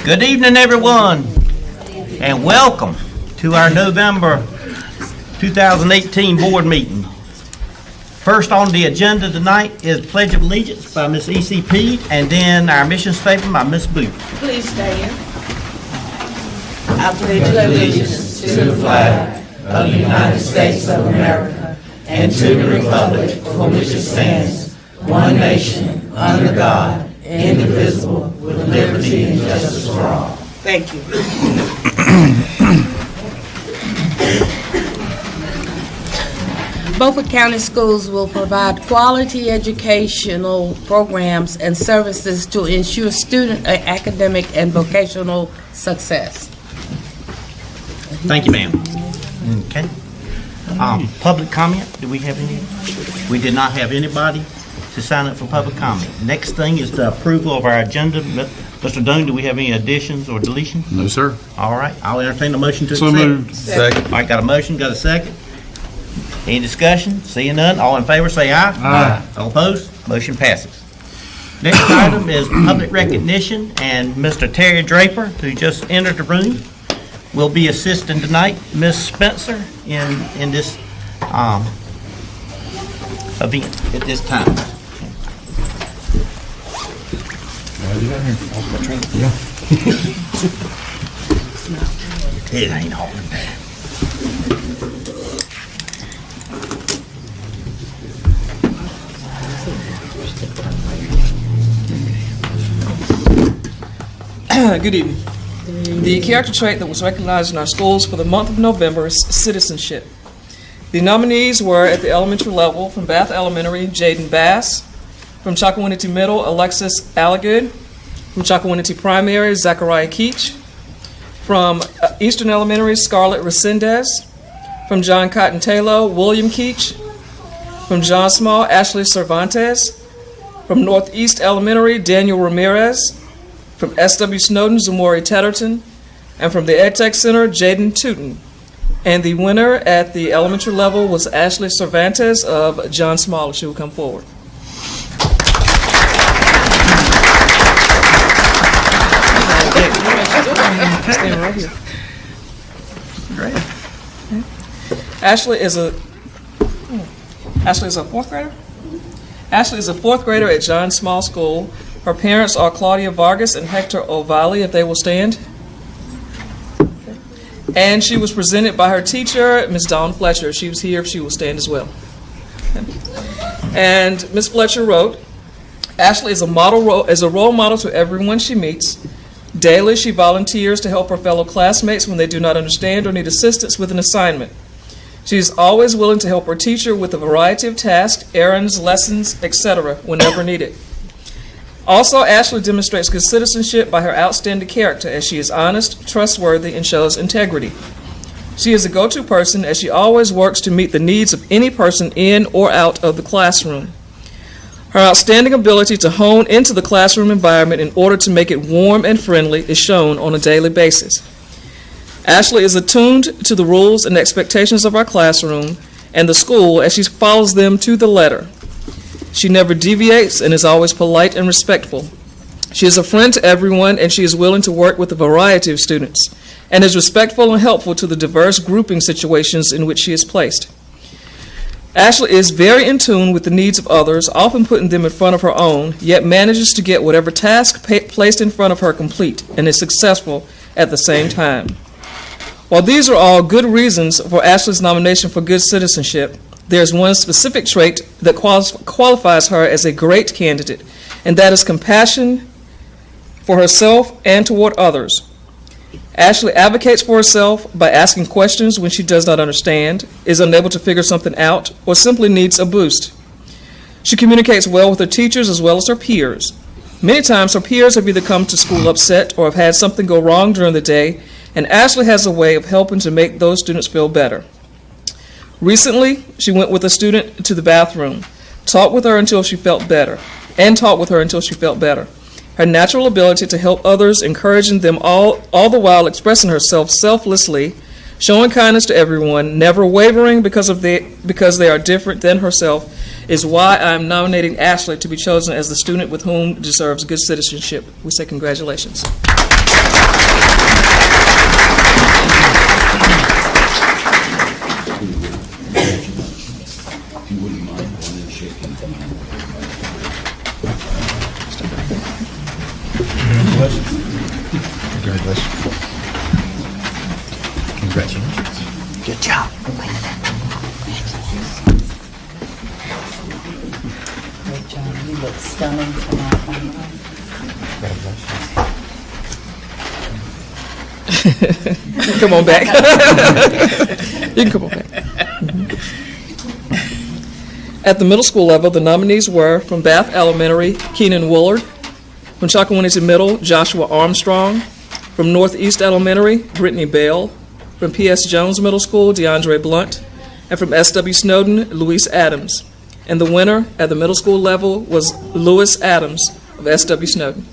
Good evening, everyone, and welcome to our November 2018 board meeting. First on the agenda tonight is Pledge of Allegiance by Ms. ECP, and then our mission statement by Ms. Booth. Please stand. I pledge allegiance to the flag of the United States of America and to the republic for which it stands, one nation, under God, indivisible, with liberty and justice for all. Thank you. Beaufort County Schools will provide quality educational programs and services to ensure student academic and vocational success. Thank you, ma'am. Okay. Public comment, do we have any? We did not have anybody to sign up for public comment. Next thing is the approval of our agenda. Mr. Doan, do we have any additions or deletions? No, sir. All right, I'll entertain a motion to So accept. moved. Second. All right, got a motion, got a second. Any discussion? Seeing none, all in favor say aye. Aye. All opposed? Motion passes. Next item is public recognition, and Mr. Terry Draper, who just entered the room, will be assisting tonight Ms. Spencer in this event at this time. It ain't holding back. Good evening. The character trait that was recognized in our schools for the month of November is citizenship. The nominees were at the elementary level from Bath Elementary, Jaden Bass; from Chakawinity Middle, Alexis Alligood; from Chakawinity Primary, Zachariah Keach; from Eastern Elementary, Scarlett Resendez; from John Cotton Taylor, William Keach; from John Small, Ashley Cervantes; from Northeast Elementary, Daniel Ramirez; from S.W. Snowden, Zamori Tetterton; and from the EdTech Center, Jaden Tootin. And the winner at the elementary level was Ashley Cervantes of John Small. She will come forward. Stand right here. Great. Ashley is a fourth grader? Ashley is a fourth grader at John Small School. Her parents are Claudia Vargas and Hector O'Valley, if they will stand. And she was presented by her teacher, Ms. Dawn Fletcher. She was here, if she will stand as well. And Ms. Fletcher wrote, Ashley is a role model to everyone she meets. Daily, she volunteers to help her fellow classmates when they do not understand or need assistance with an assignment. She is always willing to help her teacher with a variety of tasks, errands, lessons, etc., whenever needed. Also, Ashley demonstrates good citizenship by her outstanding character, as she is honest, trustworthy, and shows integrity. She is a go-to person, as she always works to meet the needs of any person in or out of the classroom. Her outstanding ability to hone into the classroom environment in order to make it warm and friendly is shown on a daily basis. Ashley is attuned to the rules and expectations of our classroom and the school as she follows them to the letter. She never deviates and is always polite and respectful. She is a friend to everyone, and she is willing to work with a variety of students, and is respectful and helpful to the diverse grouping situations in which she is placed. Ashley is very in tune with the needs of others, often putting them in front of her own, yet manages to get whatever task placed in front of her complete, and is successful at the same time. While these are all good reasons for Ashley's nomination for good citizenship, there's one specific trait that qualifies her as a great candidate, and that is compassion for herself and toward others. Ashley advocates for herself by asking questions when she does not understand, is unable to figure something out, or simply needs a boost. She communicates well with her teachers as well as her peers. Many times her peers have either come to school upset or have had something go wrong during the day, and Ashley has a way of helping to make those students feel better. Recently, she went with a student to the bathroom, talked with her until she felt better. Her natural ability to help others, encouraging them all the while expressing herself selflessly, showing kindness to everyone, never wavering because they are different than herself, is why I'm nominating Ashley to be chosen as the student with whom deserves good citizenship. We say congratulations. Congratulations. Good job. Great job. You look stunning tonight. Come on back. You can come on back. At the middle school level, the nominees were from Bath Elementary, Keenan Willard; from Chocowinity Middle, Joshua Armstrong; from Northeast Elementary, Brittany Bale; from P.S. Jones Middle School, DeAndre Blunt; and from S.W. Snowden, Luis Adams. And the winner at the middle school level was Louis Adams of S.W. Snowden.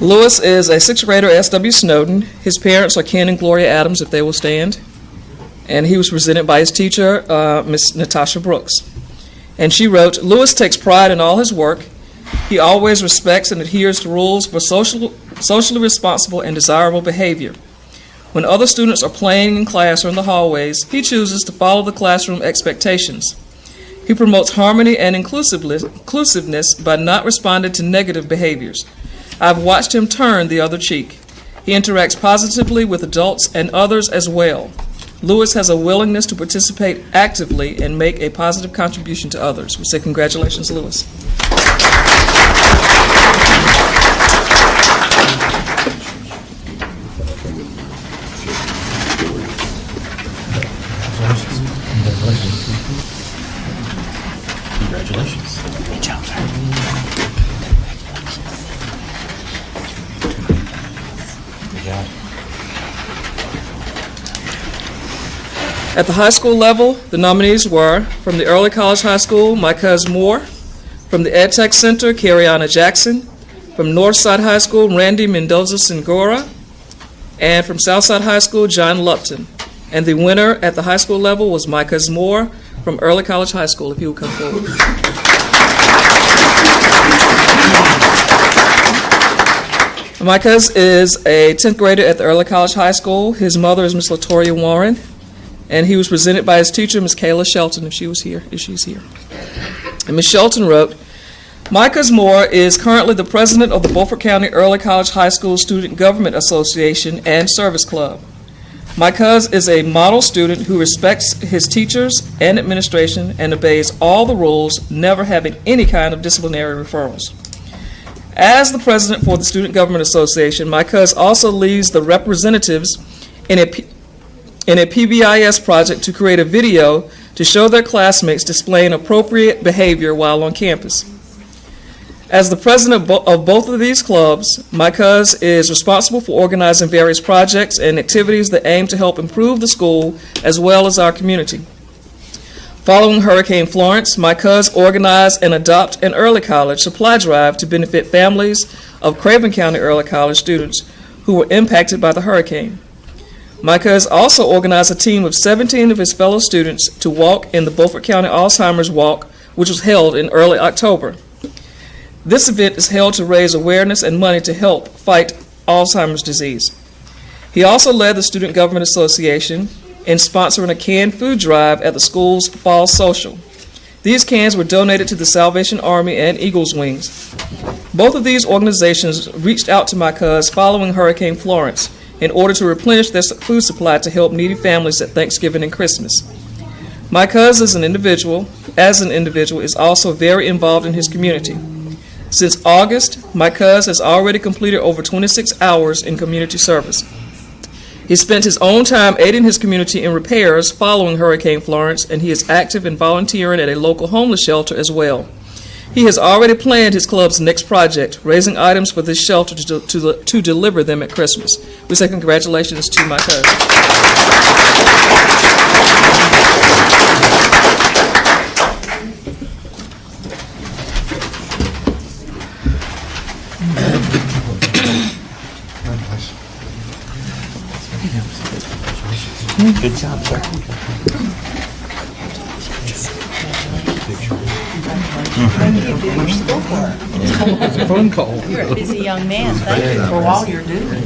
Louis is a sixth grader at S.W. Snowden. His parents are Ken and Gloria Adams, if they will stand. And he was presented by his teacher, Miss Natasha Brooks. And she wrote, Louis takes pride in all his work. He always respects and adheres to rules for socially responsible and desirable behavior. When other students are playing in class or in the hallways, he chooses to follow the classroom expectations. He promotes harmony and inclusiveness by not responding to negative behaviors. I've watched him turn the other cheek. He interacts positively with adults and others as well. Louis has a willingness to participate actively and make a positive contribution to others. We say congratulations, Louis. Congratulations. Good job, sir. Good job. At the high school level, the nominees were from the Early College High School, my cousin Moore; from the Ed Tech Center, Cariana Jackson; from Northside High School, Randy Mendoza Singora; and from Southside High School, John Lupton. And the winner at the high school level was my cousin Moore from Early College High School, if he would come forward. My cousin is a 10th grader at the Early College High School. His mother is Miss Latoya Warren. And he was presented by his teacher, Miss Kayla Shelton, if she's here. And Miss Shelton wrote, Micah's Moore is currently the president of the Beaufort County Early College High School Student Government Association and Service Club. Micah's is a model student who respects his teachers and administration and obeys all the rules, never having any kind of disciplinary referrals. As the president for the Student Government Association, Micah's also leads the representatives in a PBIS project to create a video to show their classmates displaying appropriate behavior while on campus. As the president of both of these clubs, my cousin is responsible for organizing various projects and activities that aim to help improve the school as well as our community. Following Hurricane Florence, my cousin organized and adopted an early college supply drive to benefit families of Craven County Early College students who were impacted by the hurricane. My cousin also organized a team of 17 of his fellow students to walk in the Beaufort County Alzheimer's Walk, which was held in early October. This event is held to raise awareness and money to help fight Alzheimer's disease. He also led the Student Government Association in sponsoring a canned food drive at the school's fall social. These cans were donated to the Salvation Army and Eagles Wings. Both of these organizations reached out to my cousin following Hurricane Florence in order to replenish their food supply to help needy families at Thanksgiving and Christmas. My cousin, as an individual, is also very involved in his community. Since August, my cousin has already completed over 26 hours in community service. He spent his own time aiding his community in repairs following Hurricane Florence, and he is active in volunteering at a local homeless shelter as well. He has already planned his club's next project, raising items for this shelter to deliver them at Christmas. We say congratulations to my cousin. Good job, sir. It's a phone call. You're a busy young man. Thank you for all you're doing.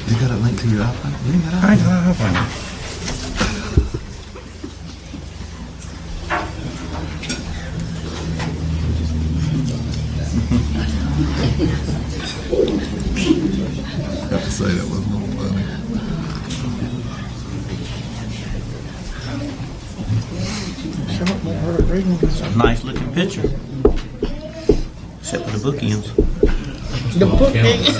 You got a link to your iPhone? You ain't got an iPhone. I have to say that was a little funny. It's a nice looking picture. Except for the bookends. The bookends.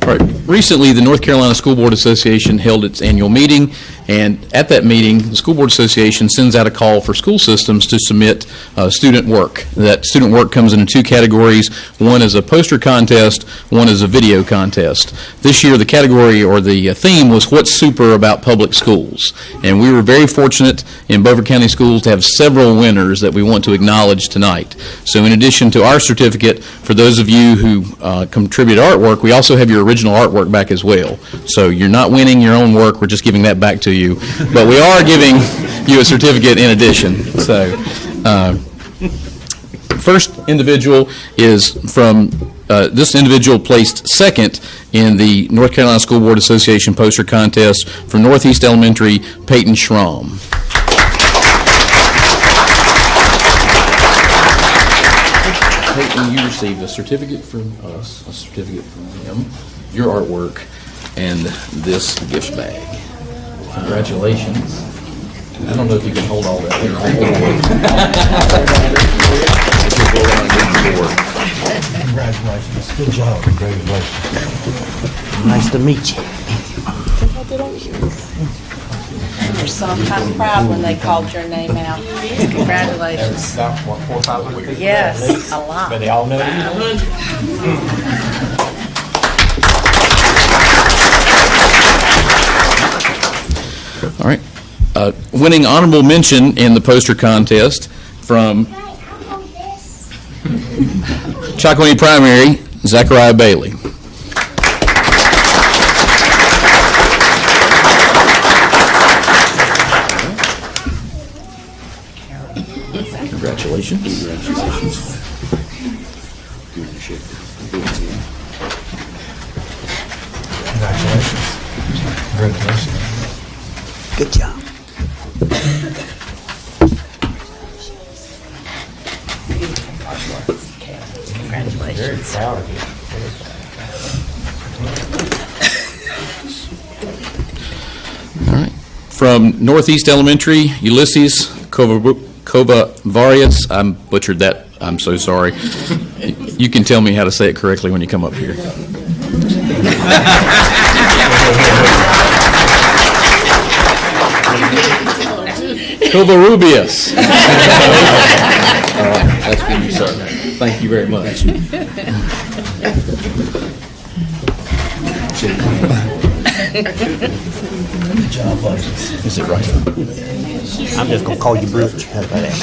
All right. Recently, the North Carolina School Board Association held its annual meeting, and at that meeting, the School Board Association sends out a call for school systems to submit student work. That student work comes into two categories. One is a poster contest, one is a video contest. This year, the category or the theme was What's Super About Public Schools? And we were very fortunate in Beaufort County Schools to have several winners that we want to acknowledge tonight. So in addition to our certificate, for those of you who contribute artwork, we also have your original artwork back as well. So you're not winning your own work, we're just giving that back to you. But we are giving you a certificate in addition. So first individual is from, this individual placed second in the North Carolina School Board Association poster contest from Northeast Elementary, Peyton Schramm. Peyton, you received a certificate from us, a certificate from him, your artwork, and this gift bag. Congratulations. I don't know if you can hold all that there. Congratulations. Good job. Congratulations. Nice to meet you. You're sometimes proud when they called your name out. Congratulations. About, what, 400 or 500 people? Yes, a lot. But they all know you. All right. Winning honorable mention in the poster contest from Chocowee Primary, Zachariah Bailey. Congratulations. Congratulations. Good job. Congratulations. Proud of you. All right. From Northeast Elementary, Ulysses Kovavarius. I butchered that. I'm so sorry. You can tell me how to say it correctly when you come up here. Covarubius. That's good, you, sir. Thank you very much. Is it right? I'm just going to call you Butch. How about that?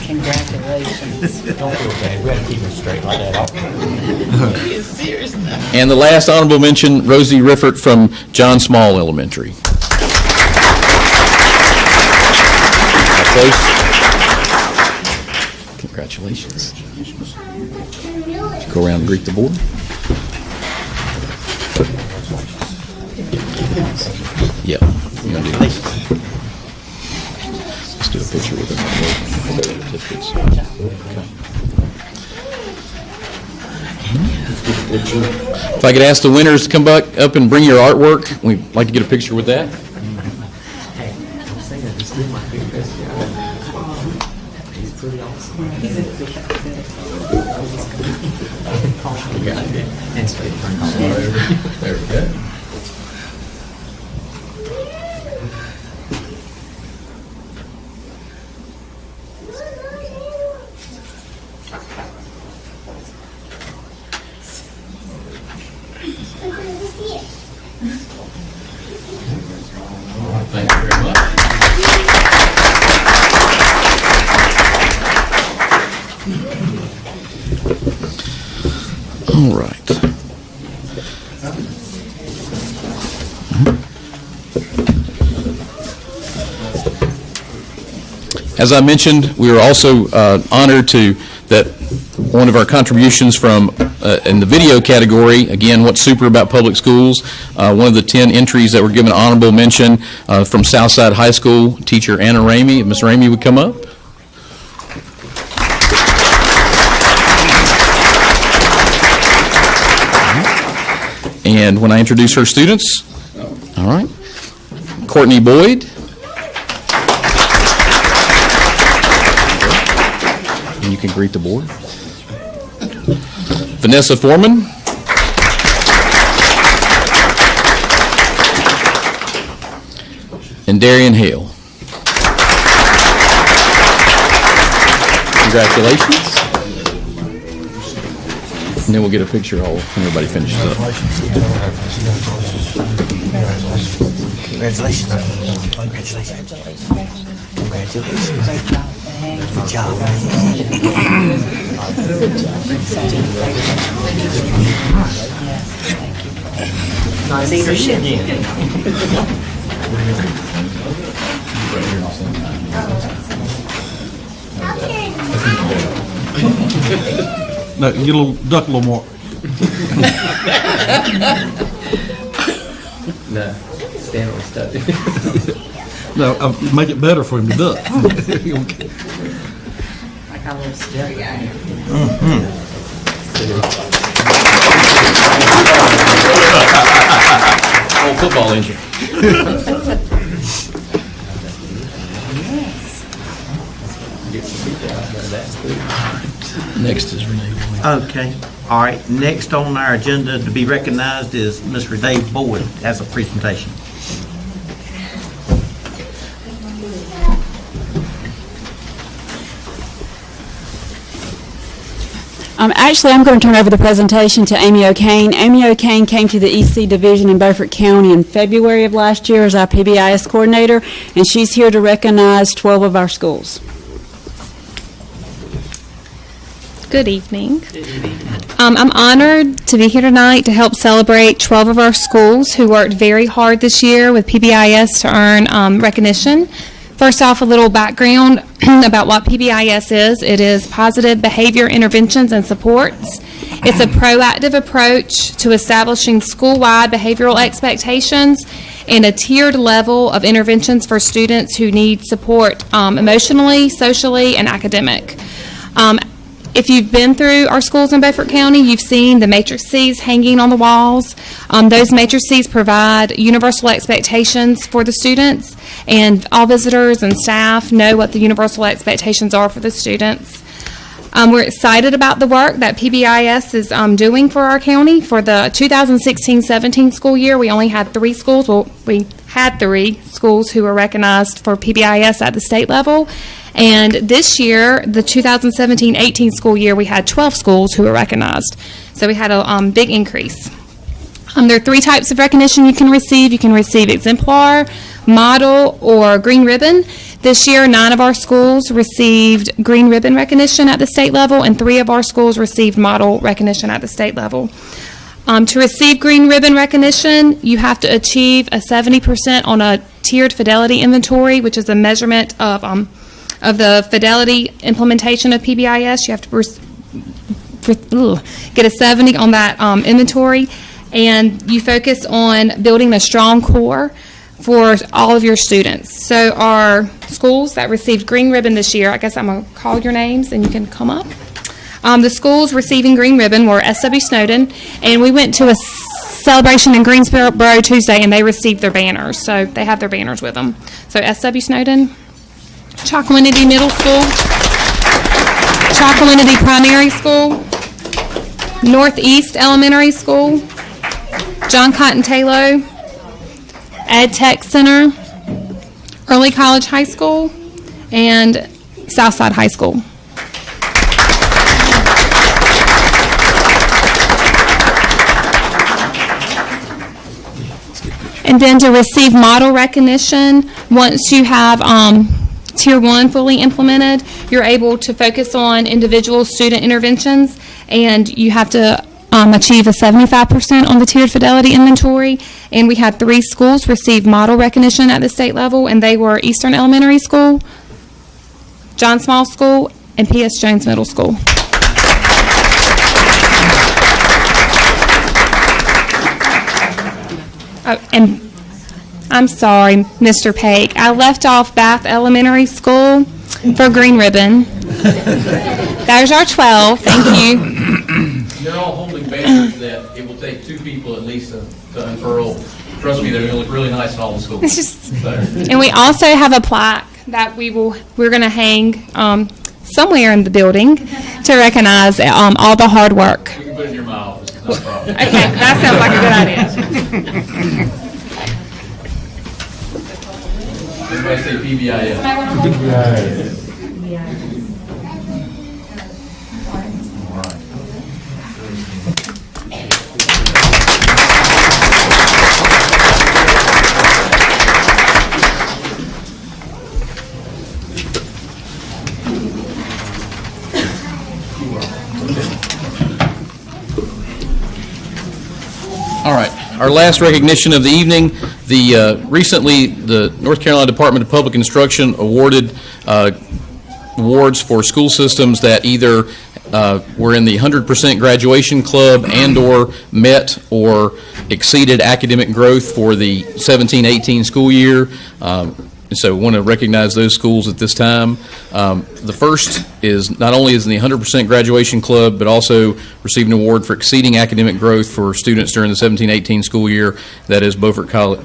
Congratulations. Don't feel bad. We have to keep them straight like that. And the last honorable mention, Rosie Riffert from John Small Elementary. Close. Congratulations. Go around and greet the board. Yeah, you're gonna do this. certificates. If I could ask the winners to come back up and bring your artwork, we'd like to get a picture with that. There we go. Thank you very much. All right. As I mentioned, we are also honored that one of our contributions from in the video category, again, what's super about public schools, one of the 10 entries that were given honorable mention from Southside High School teacher Anna Ramey. If Ms. Ramey would come up. And when I introduce her students, all right, Courtney Boyd. And you can greet the board. Vanessa Foreman. And Darian Hale. Congratulations. And then we'll get a picture all when everybody finishes up. Congratulations. Congratulations. Congratulations. Good job. Leadership. No, get a little, duck a little more. No, stand on stuff. No, I'll make it better for him to duck. Okay. I got a little stiff. Old football injury. Next is Renee Boyd. Okay. All right. Next on our agenda to be recognized is Ms. Renee Boyd has a presentation. Actually, I'm going to turn over the presentation to Amy O'Kane. Amy O'Kane came to the EC Division in Beaufort County in February of last year as our PBIS coordinator, and she's here to recognize 12 of our schools. Good evening. I'm honored to be here tonight to help celebrate 12 of our schools who worked very hard this year with PBIS to earn recognition. First off, a little background about what PBIS is. It is Positive Behavior Interventions and Supports. It's a proactive approach to establishing school-wide behavioral expectations and a tiered level of interventions for students who need support emotionally, socially, and academic. If you've been through our schools in Beaufort County, you've seen the matrices hanging on the walls. Those matrices provide universal expectations for the students, and all visitors and staff know what the universal expectations are for the students. We're excited about the work that PBIS is doing for our county. For the 2016-17 school year, we only had 3 schools. Well, we had 3 schools who were recognized for PBIS at the state level. And this year, the 2017-18 school year, we had 12 schools who were recognized. So we had a big increase. There are 3 types of recognition you can receive. You can receive exemplar, model, or green ribbon. This year, 9 of our schools received green ribbon recognition at the state level, and 3 of our schools received model recognition at the state level. To receive green ribbon recognition, you have to achieve a 70% on a tiered fidelity inventory, which is a measurement of the fidelity implementation of PBIS. You have to get a 70 on that inventory, and you focus on building a strong core for all of your students. So our schools that received green ribbon this year, I guess I'm going to call your names and you can come up. The schools receiving green ribbon were S.W. Snowden, and we went to a celebration in Greensboro Tuesday, and they received their banners. So they have their banners with them. So S.W. Snowden, Chalkawinity Middle School, Chalkawinity Primary School, Northeast Elementary School, John Cotton Taylor, Ed Tech Center, Early College High School, and Southside High School. And then to receive model recognition, once you have Tier 1 fully implemented, you're able to focus on individual student interventions, and you have to achieve a 75% on the tiered fidelity inventory. And we had 3 schools receive model recognition at the state level, and they were Eastern Elementary School, John Small School, and P.S. Jones Middle School. And I'm sorry, Mr. Paik, I left off Bath Elementary School for green ribbon. There's our 12, thank you. They're all holding banners that it will take 2 people at least to unfurl. Trust me, they're going to look really nice in all the schools. And we also have a plaque that we're going to hang somewhere in the building to recognize all the hard work. You can put it in your mouth. It's not a problem. Okay, that sounds like a good idea. Everybody say PBIS. All right. Our last recognition of the evening, recently the North Carolina Department of Public Instruction awarded awards for school systems that either were in the 100% graduation club and or met or exceeded academic growth for the 17-18 school year. So we want to recognize those schools at this time. The first is not only is in the 100% graduation club, but also received an award for exceeding academic growth for students during the 17-18 school year. That is Beaufort County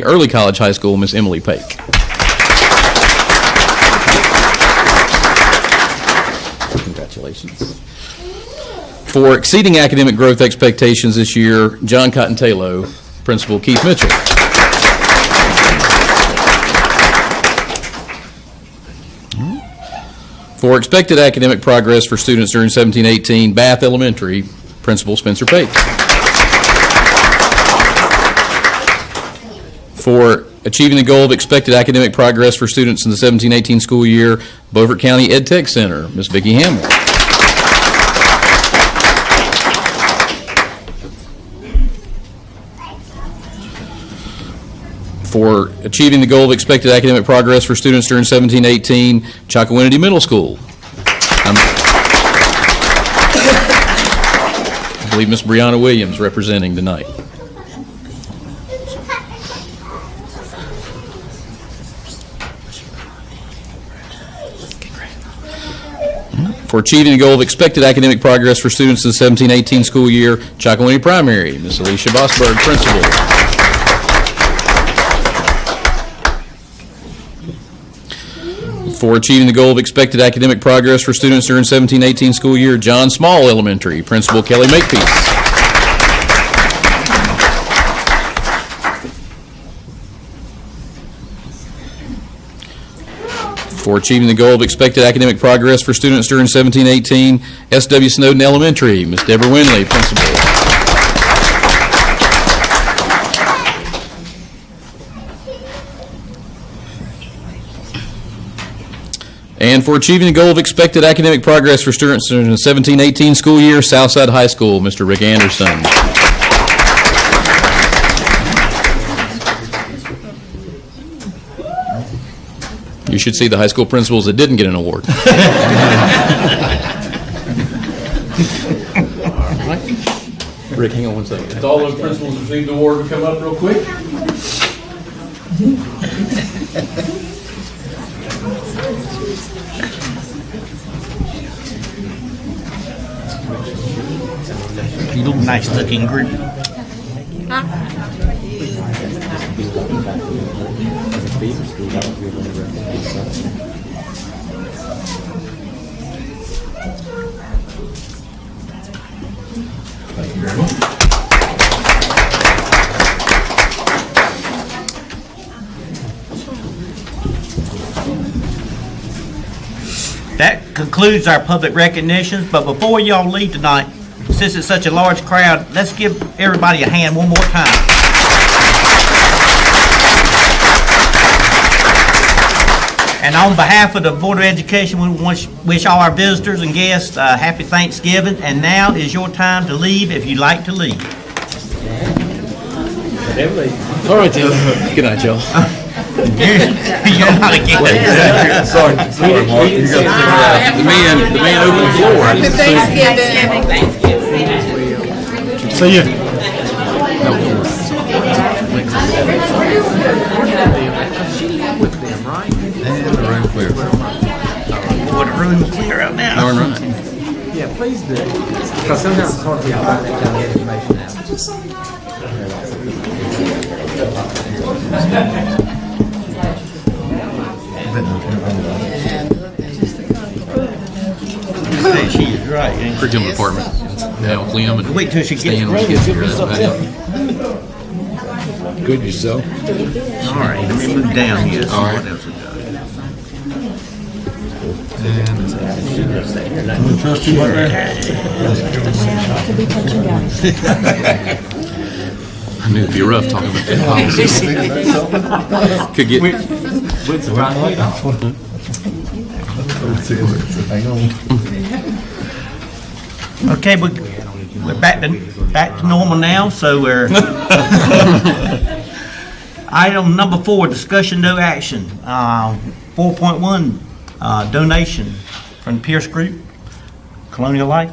Early College High School, Miss Emily Paik. Congratulations. For exceeding academic growth expectations this year, John Cotton Taylor, Principal Keith Mitchell. For expected academic progress for students during 17-18, Bath Elementary, Principal Spencer Paik. For achieving the goal of expected academic progress for students in the 17-18 school year, Beaufort County Ed Tech Center, Ms. Vicki Hamill. For achieving the goal of expected academic progress for students during 17-18, Chalkawinity Middle School. I believe Ms. Brianna Williams representing tonight. For achieving the goal of expected academic progress for students in the 17-18 school year, Chalkawinity Primary, Ms. Alicia Bosberg, Principal. For achieving the goal of expected academic progress for students during 17-18 school year, John Small Elementary, Principal Kelly Makepeace. For achieving the goal of expected academic progress for students during 17-18, S.W. Snowden Elementary, Ms. Deborah Winley, Principal. And for achieving the goal of expected academic progress for students in the 17-18 school year, Southside High School, Mr. Rick Anderson. You should see the high school principals that didn't get an award. Rick, hang on one second. If all those principals received the award, to come up real quick. Nice looking group. That concludes our public recognitions, but before y'all leave tonight, since it's such a large crowd, let's give everybody a hand one more time. And on behalf of the Board of Education, we want to wish all our visitors and guests happy Thanksgiving. And now is your time to leave if you'd like to leave. All right, Tim. Good night, y'all. You're not again. Sorry, Mark. The man opened the floor. Happy Thanksgiving. See ya. And the room clear. Boy, the room is clear out now. Darn right. Yeah, please do. Because sometimes it's hard for you to find that kind of information Hey, she is right. Ain't she? Curriculum department. Now, Clem and Wait till she gets Stan when ready. she gets here. That's about it. Good yourself. All right, let me move down here. See All right. what else we got. Trust you right there. I knew it'd be rough talking about that policy. Could get. Hang on. Okay, we're back to normal now, so we're item number 4, discussion, no action. 4.1, donation from the Pierce Group, Colonial Life.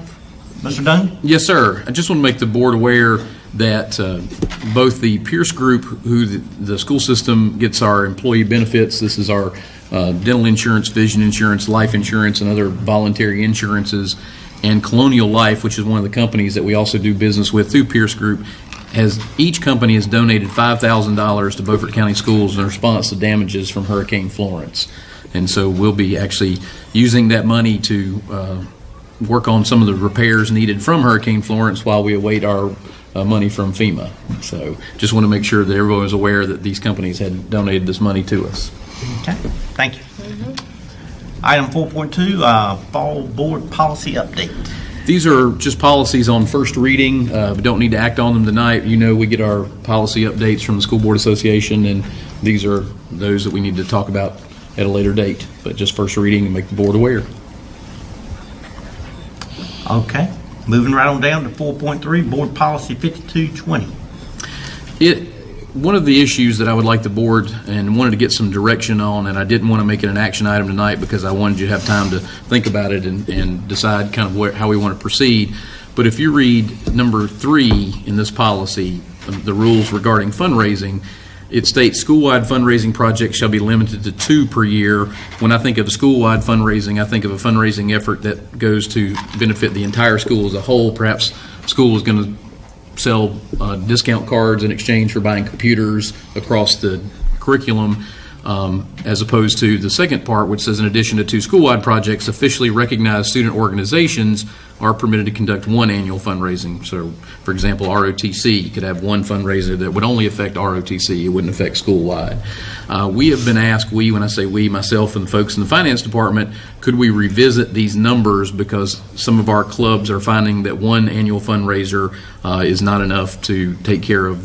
Mr. Dunn? Yes, sir. I just want to make the board aware that both the Pierce Group, who the school system gets our employee benefits, this is our dental insurance, vision insurance, life insurance, and other voluntary insurances, and Colonial Life, which is one of the companies that we also do business with through Pierce Group, each company has donated $5,000 to Beaufort County Schools in response to damages from Hurricane Florence. And so we'll be actually using that money to work on some of the repairs needed from Hurricane Florence while we await our money from FEMA. So just want to make sure that everyone is aware that these companies had donated this money to us. Okay, thank you. Item 4.2, fall board policy update. These are just policies on first reading. We don't need to act on them tonight. You know, we get our policy updates from the School Board Association, and these are those that we need to talk about at a later date, but just first reading and make the board aware. Okay, moving right on down to 4.3, board policy 5220. One of the issues that I would like the board and wanted to get some direction on, and I didn't want to make it an action item tonight because I wanted you to have time to think about it and decide kind of how we want to proceed. But if you read number 3 in this policy, the rules regarding fundraising, it states school-wide fundraising projects shall be limited to 2 per year. When I think of school-wide fundraising, I think of a fundraising effort that goes to benefit the entire school as a whole. Perhaps school is going to sell discount cards in exchange for buying computers across the curriculum, as opposed to the second part, which says in addition to 2 school-wide projects, officially recognized student organizations are permitted to conduct 1 annual fundraising. So, for example, ROTC could have 1 fundraiser that would only affect ROTC. It wouldn't affect school-wide. We have been asked, when I say we, myself and the folks in the finance department, could we revisit these numbers because some of our clubs are finding that 1 annual fundraiser is not enough to take care of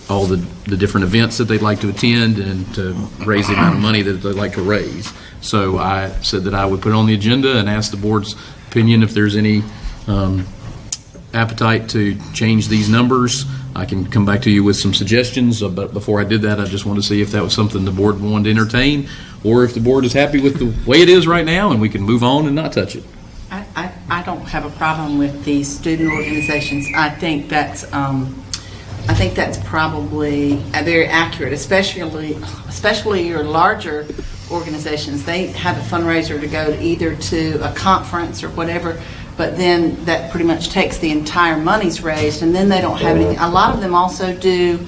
all the different events that they'd like to attend and to raise the amount of money that they'd like to raise. So I said that I would put it on the agenda and ask the board's opinion if there's any appetite to change these numbers. I can come back to you with some suggestions, but before I did that, I just wanted to see if that was something the board wanted to entertain, or if the board is happy with the way it is right now and we can move on and not touch it. I I don't have a problem with the student organizations. I think that's probably very accurate, especially your larger organizations. They have a fundraiser to go either to a conference or whatever, but then that pretty much takes the entire monies raised, and then they don't have anything. A lot of them also do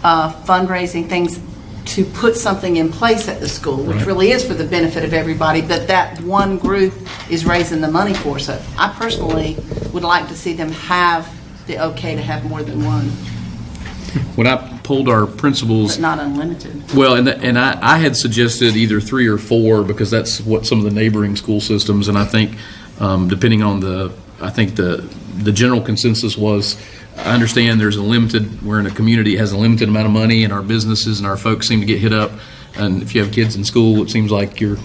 fundraising things to put something in place at the school, which really is for the benefit of everybody, but that one group is raising the money for. So I personally would like to see them have the okay to have more than one. When I polled our principals, But not unlimited. well, and I had suggested either 3 or 4 because that's what some of the neighboring school systems, and I think depending on the general consensus was, I understand we're in a community that has a limited amount of money, and our businesses and our folks seem to get hit up. And if you have kids in school, it seems like you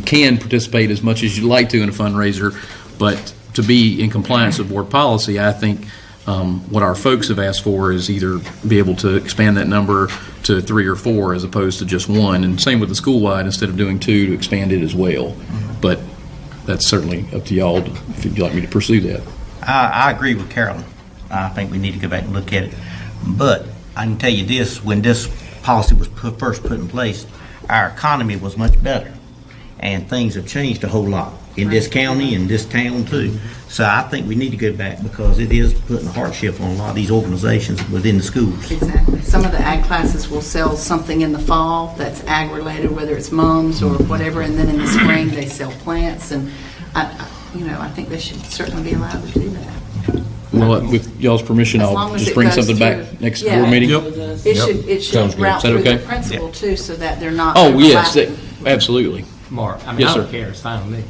can participate as much as you'd like to in a fundraiser, but to be in compliance with board policy, I think what our folks have asked for is either be able to expand that number to 3 or 4 as opposed to just 1, and same with the school-wide, instead of doing 2, to expand it as well. But that's certainly up to y'all if you'd like me to pursue that. I agree with Carolyn. I think we need to go back and look at it. But I can tell you this, when this policy was first put in place, our economy was much better. And things have changed a whole lot in this county and this town too. So I think we need to go back because it is putting a hardship on a lot of these organizations within the schools. Exactly. Some of the ag classes will sell something in the fall that's ag related, whether it's mums or whatever, and then in the spring they sell plants. And I think they should certainly be allowed to do that. Well, with y'all's permission, As I'll long as just it bring goes something through. back next Yeah. board meeting. It should route Is that through okay? the principal too, so that they're not Oh, yes, overlapping. absolutely. Mark, I mean, Yes, I don't sir. care. It's fine with me.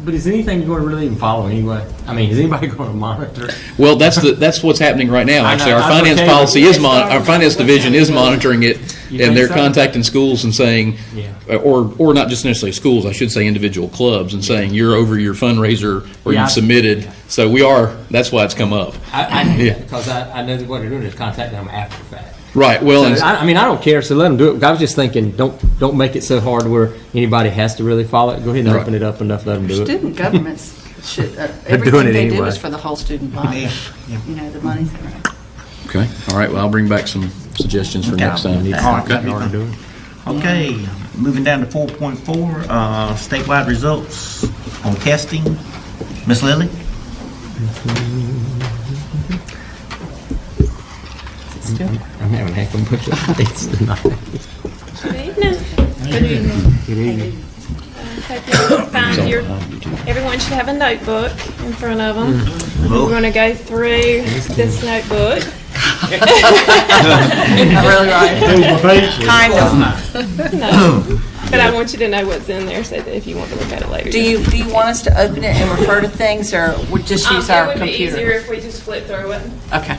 But is anything going to really even follow anyway? I mean, is anybody going to monitor? Well, that's what's happening right now. I Actually, know, our I'm finance okay policy with it. our finance division is monitoring it, You and think they're so? contacting schools and saying, Yeah. or not just necessarily schools, I should say individual clubs, and saying you're over your fundraiser or Yeah, you've submitted. So we are. That's why it's come up. Yeah. Because I know that what they're doing is contacting them after the fact. Right. Well, So, and I mean, I don't care, so let them do it. I was just thinking, don't make it so hard where anybody has to really follow it. Go ahead and Right. open it up enough, let them do it. Student governments should, doing everything it they do anyway. is for the whole student body. The money's there. okay. All right. Well, I'll bring back some suggestions for next time. Okay, moving down to 4.4, statewide results on testing. Miss Lily? I'm having a heck of a bunch of dates tonight. Good evening. Good evening. Hope you find everyone should have a notebook in front of them. We're going to go through this notebook. Really right. Kind of. No. But I want you to know what's in there so that if you want to look at it later. Do you want us to open it and refer to things, or we just use our It would be easier computer? if we just flip through it. Okay.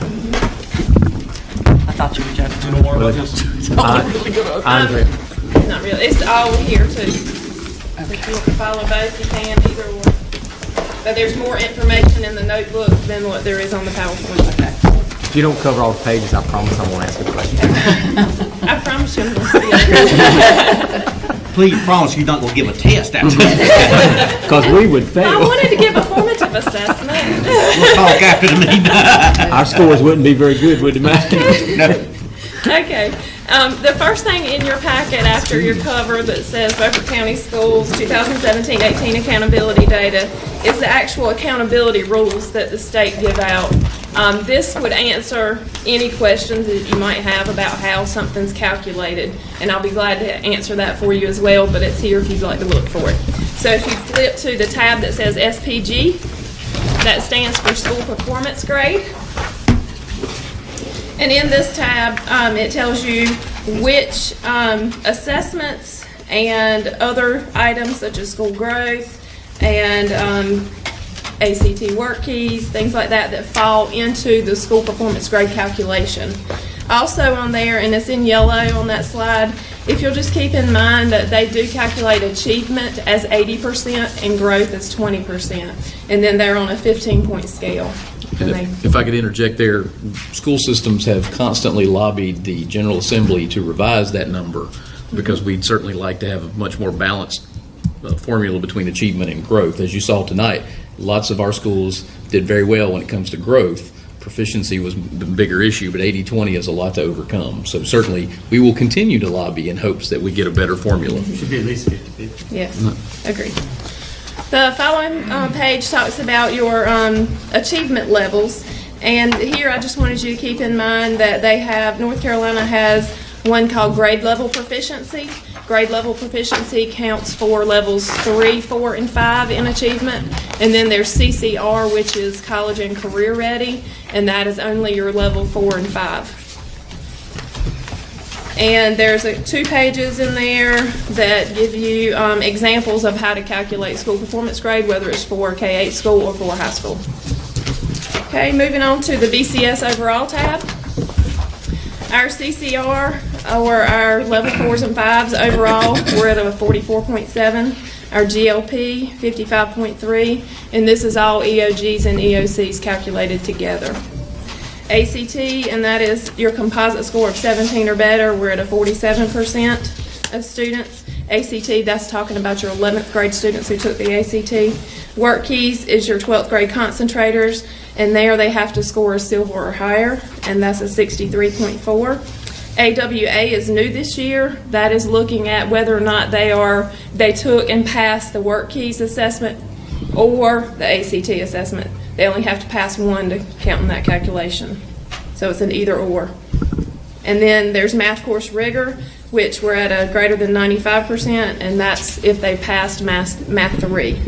I thought you were joking. Andre, Not really. It's all here too. If you want to follow both, you can, either or. But there's more information in the notebook than what there is on the PowerPoint. Okay. if you don't cover all the pages, I promise I won't ask a question. I promise you I'm going to see it. Please promise you're not going to give a test after that. Because we would I fail. wanted to give a formative assessment. We'll talk after the meeting. Our scores wouldn't be very good, would they, No. Okay. The first thing in your packet after your cover that says Beaufort County Schools 2017-18 accountability data is the actual accountability rules that the state give out. This would answer any questions that you might have about how something's calculated, and I'll be glad to answer that for you as well, but it's here if you'd like to look for it. So if you flip to the tab that says SPG, that stands for School Performance Grade. And in this tab, it tells you which assessments and other items such as school growth and ACT work keys, things like that, that fall into the school performance grade calculation. Also on there, and it's in yellow on that slide, if you'll just keep in mind that they do calculate achievement as 80% and growth as 20%. And then they're on a 15-point scale. And if I could interject there, school systems have constantly lobbied the General Assembly to revise that number because we'd certainly like to have a much more balanced formula between achievement and growth. As you saw tonight, lots of our schools did very well when it comes to growth. Proficiency was the bigger issue, but 80-20 is a lot to overcome. So certainly we will continue to lobby in hopes that we get a better formula. Should be at least 50-50. Yes, agreed. The following page talks about your achievement levels. And here I just wanted you to keep in mind that North Carolina has one called grade level proficiency. Grade level proficiency counts for levels 3, 4, and 5 in achievement. And then there's CCR, which is college and career ready, and that is only your level 4 and 5. And there's 2 pages in there that give you examples of how to calculate school performance grade, whether it's for K-8 school or for high school. Okay, moving on to the BCS overall tab. Our CCR, or our level 4s and 5s overall, we're at a 44.7. Our GLP, 55.3. And this is all EOGs and EOCs calculated together. ACT, and that is your composite score of 17 or better, we're at a 47% of students. ACT, that's talking about your 11th grade students who took the ACT. Work keys is your 12th grade concentrators, and there they have to score a silver or higher, and that's a 63.4. AWA is new this year. That is looking at whether or not they took and passed the work keys assessment or the ACT assessment. They only have to pass one to count in that calculation. So it's an either or. And then there's math course rigor, which we're at a greater than 95%, and that's if they passed Math 3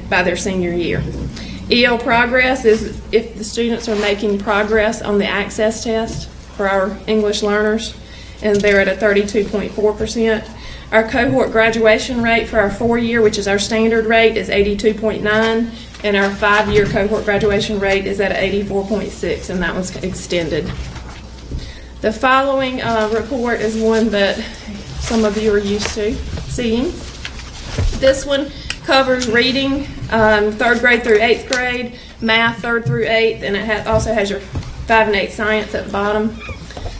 by their senior year. EL progress is if the students are making progress on the access test for our English learners, and they're at a 32.4%. Our cohort graduation rate for our 4-year, which is our standard rate, is 82.9, and our 5-year cohort graduation rate is at 84.6, and that was extended. The following report is one that some of you are used to seeing. This one covers reading, 3rd grade through 8th grade, math 3rd through 8th, and it also has your 5 and 8 science at the bottom.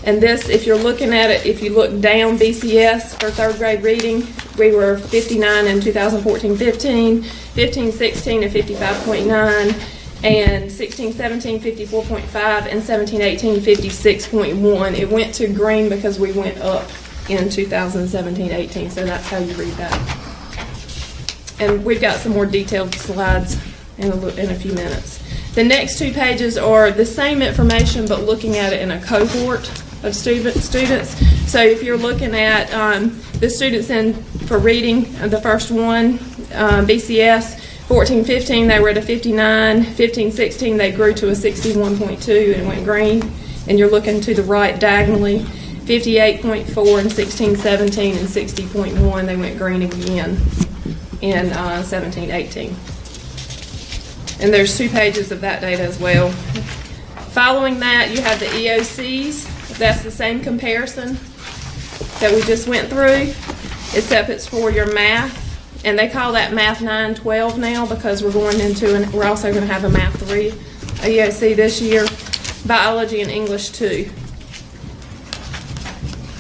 And this, if you're looking at it, if you look down BCS for 3rd grade reading, we were 59 in 2014-15, 15-16 at 55.9, and 16-17 54.5, and 17-18 56.1. It went to green because we went up in 2017-18, so that's how you read that. And we've got some more detailed slides in a few minutes. The next 2 pages are the same information, but looking at it in a cohort of students. So if you're looking at the students in for reading, the first one, BCS, 14-15, they were at a 59. 15-16, they grew to a 61.2 and went green. And you're looking to the right diagonally, 58.4 and 16-17 and 60.1, they went green again in 17-18. And there's 2 pages of that data as well. Following that, you have the EOCs. That's the same comparison that we just went through, except it's for your math. And they call that Math 9-12 now because we're also going to have a Math 3 EOC this year, biology and English 2.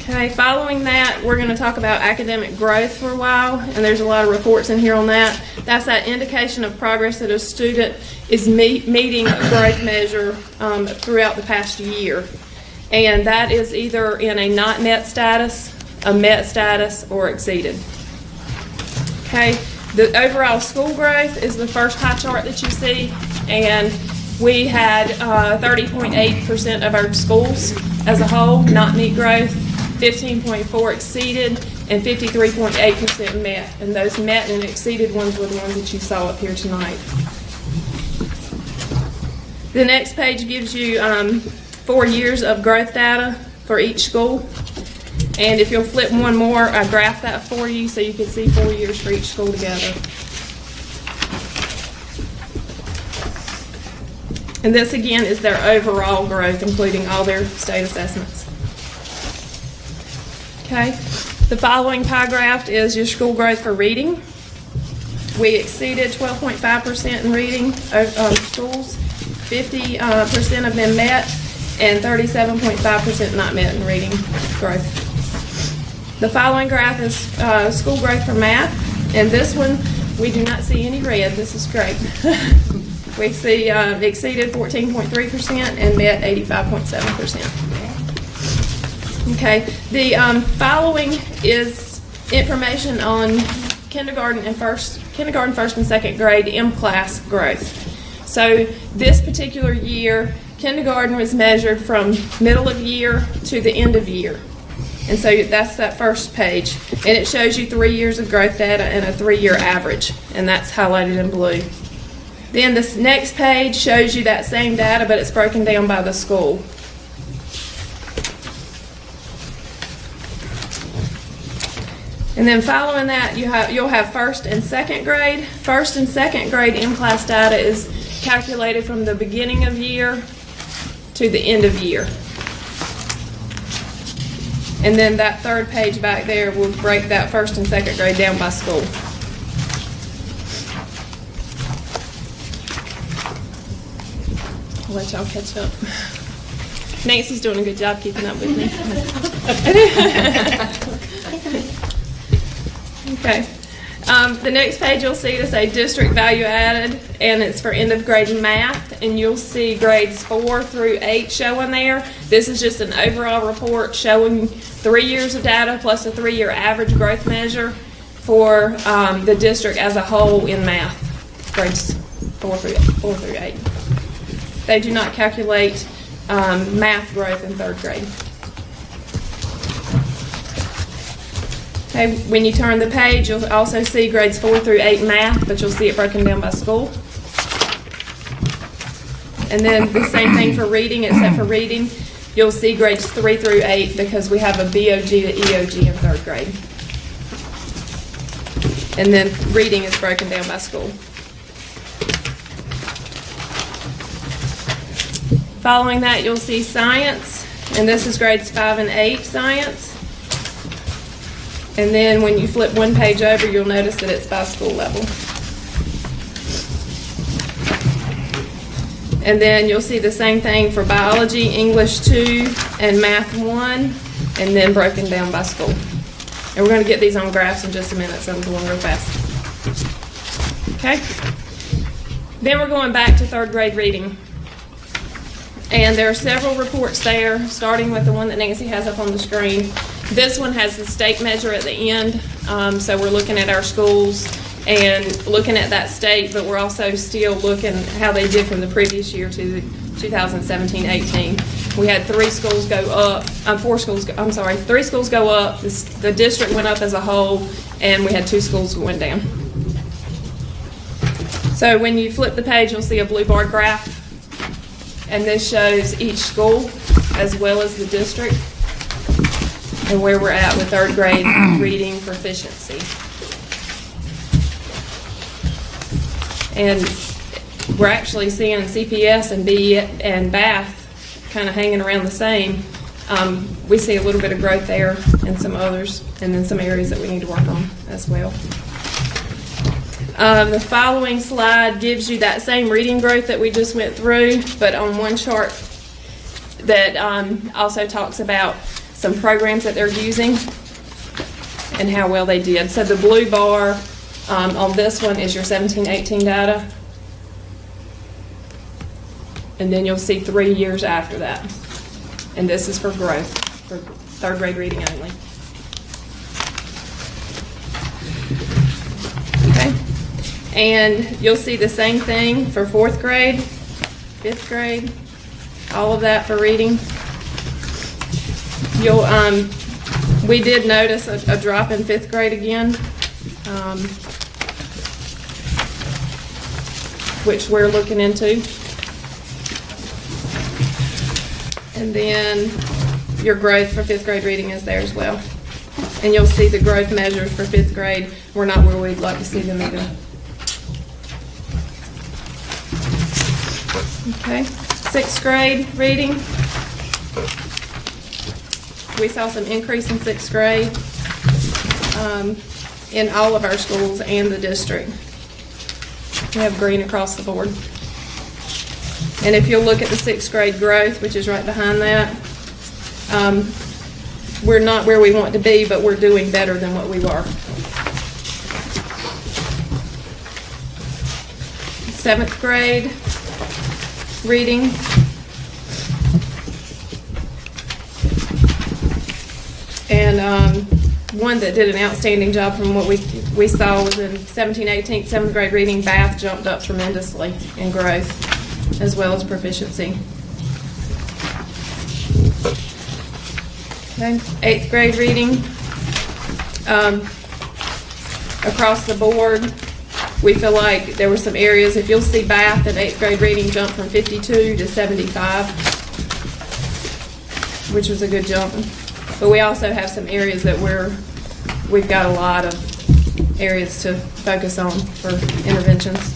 Okay, following that, we're going to talk about academic growth for a while, and there's a lot of reports in here on that. That's that indication of progress that a student is meeting a growth measure throughout the past year. And that is either in a not met status, a met status, or exceeded. Okay, the overall school growth is the first pie chart that you see, and we had 30.8% of our schools as a whole not meet growth, 15.4 exceeded, and 53.8% met. And those met and exceeded ones were the ones that you saw up here tonight. The next page gives you 4 years of growth data for each school. And if you'll flip one more, I graphed that for you so you can see 4 years for each school together. And this again is their overall growth, including all their state assessments. Okay, the following pie graph is your school growth for reading. We exceeded 12.5% in reading schools, 50% of them met, and 37.5% not met in reading growth. The following graph is school growth for math. And this one, we do not see any red. This is great. We see exceeded 14.3% and met 85.7%. Okay, the following is information on kindergarten, first and second grade M-class growth. So this particular year, kindergarten was measured from middle of year to the end of year. And so that's that first page. And it shows you 3 years of growth data and a 3-year average. And that's highlighted in blue. Then this next page shows you that same data, but it's broken down by the school. And then following that, you'll have first and second grade. First and second grade M-class data is calculated from the beginning of year to the end of year. And then that third page back there will break that first and second grade down by school. I'll let y'all catch up. Nancy's doing a good job keeping up with me. Okay. The next page you'll see to say district value added, and it's for end of grade math, and you'll see grades 4 through 8 showing there. This is just an overall report showing 3 years of data plus a 3-year average growth measure for the district as a whole in math, grades 4 through 8. They do not calculate math growth in third grade. Okay, when you turn the page, you'll also see grades 4 through 8 math, but you'll see it broken down by school. And then the same thing for reading, except for reading, you'll see grades 3 through 8 because we have a BOG to EOG in third grade. And then reading is broken down by school. Following that, you'll see science, and this is grades 5 and 8 science. And then when you flip one page over, you'll notice that it's by school level. And then you'll see the same thing for biology, English 2, and math 1, and then broken down by school. And we're going to get these on graphs in just a minute, so I'm going real fast. Okay? Then we're going back to third grade reading. And there are several reports there, starting with the one that Nancy has up on the screen. This one has the state measure at the end, so we're looking at our schools and looking at that state, but we're also still looking how they did from the previous year to 2017-18. We had 3 schools go up, 3 schools go up, the district went up as a whole, and we had 2 schools that went down. So when you flip the page, you'll see a blue bar graph, and this shows each school as well as the district and where we're at with third grade reading proficiency. And we're actually seeing CPS and BE and BATH kind of hanging around the same. We see a little bit of growth there and some others, and then some areas that we need to work on as well. The following slide gives you that same reading growth that we just went through, but on one chart that also talks about some programs that they're using and how well they did. So the blue bar on this one is your 17-18 data. And then you'll see 3 years after that. And this is for growth, for third grade reading only. Okay. And you'll see the same thing for 4th grade, 5th grade, all of that for reading. We did notice a drop in 5th grade again, which we're looking into. And then your growth for 5th grade reading is there as well. And you'll see the growth measures for 5th grade. We're not where we'd like to see them either. Okay, 6th grade reading. We saw some increase in 6th grade in all of our schools and the district. We have green across the board. And if you'll look at the 6th grade growth, which is right behind that, we're not where we want to be, but we're doing better than what we were. 7th grade reading. And one that did an outstanding job from what we saw was in 17-18, 7th grade reading. Bath jumped up tremendously in growth as well as proficiency. Okay, 8th grade reading. Across the board, we feel like there were some areas, if you'll see Bath in 8th grade reading jump from 52 to 75, which was a good jump. But we also have some areas that we've got a lot of areas to focus on for interventions.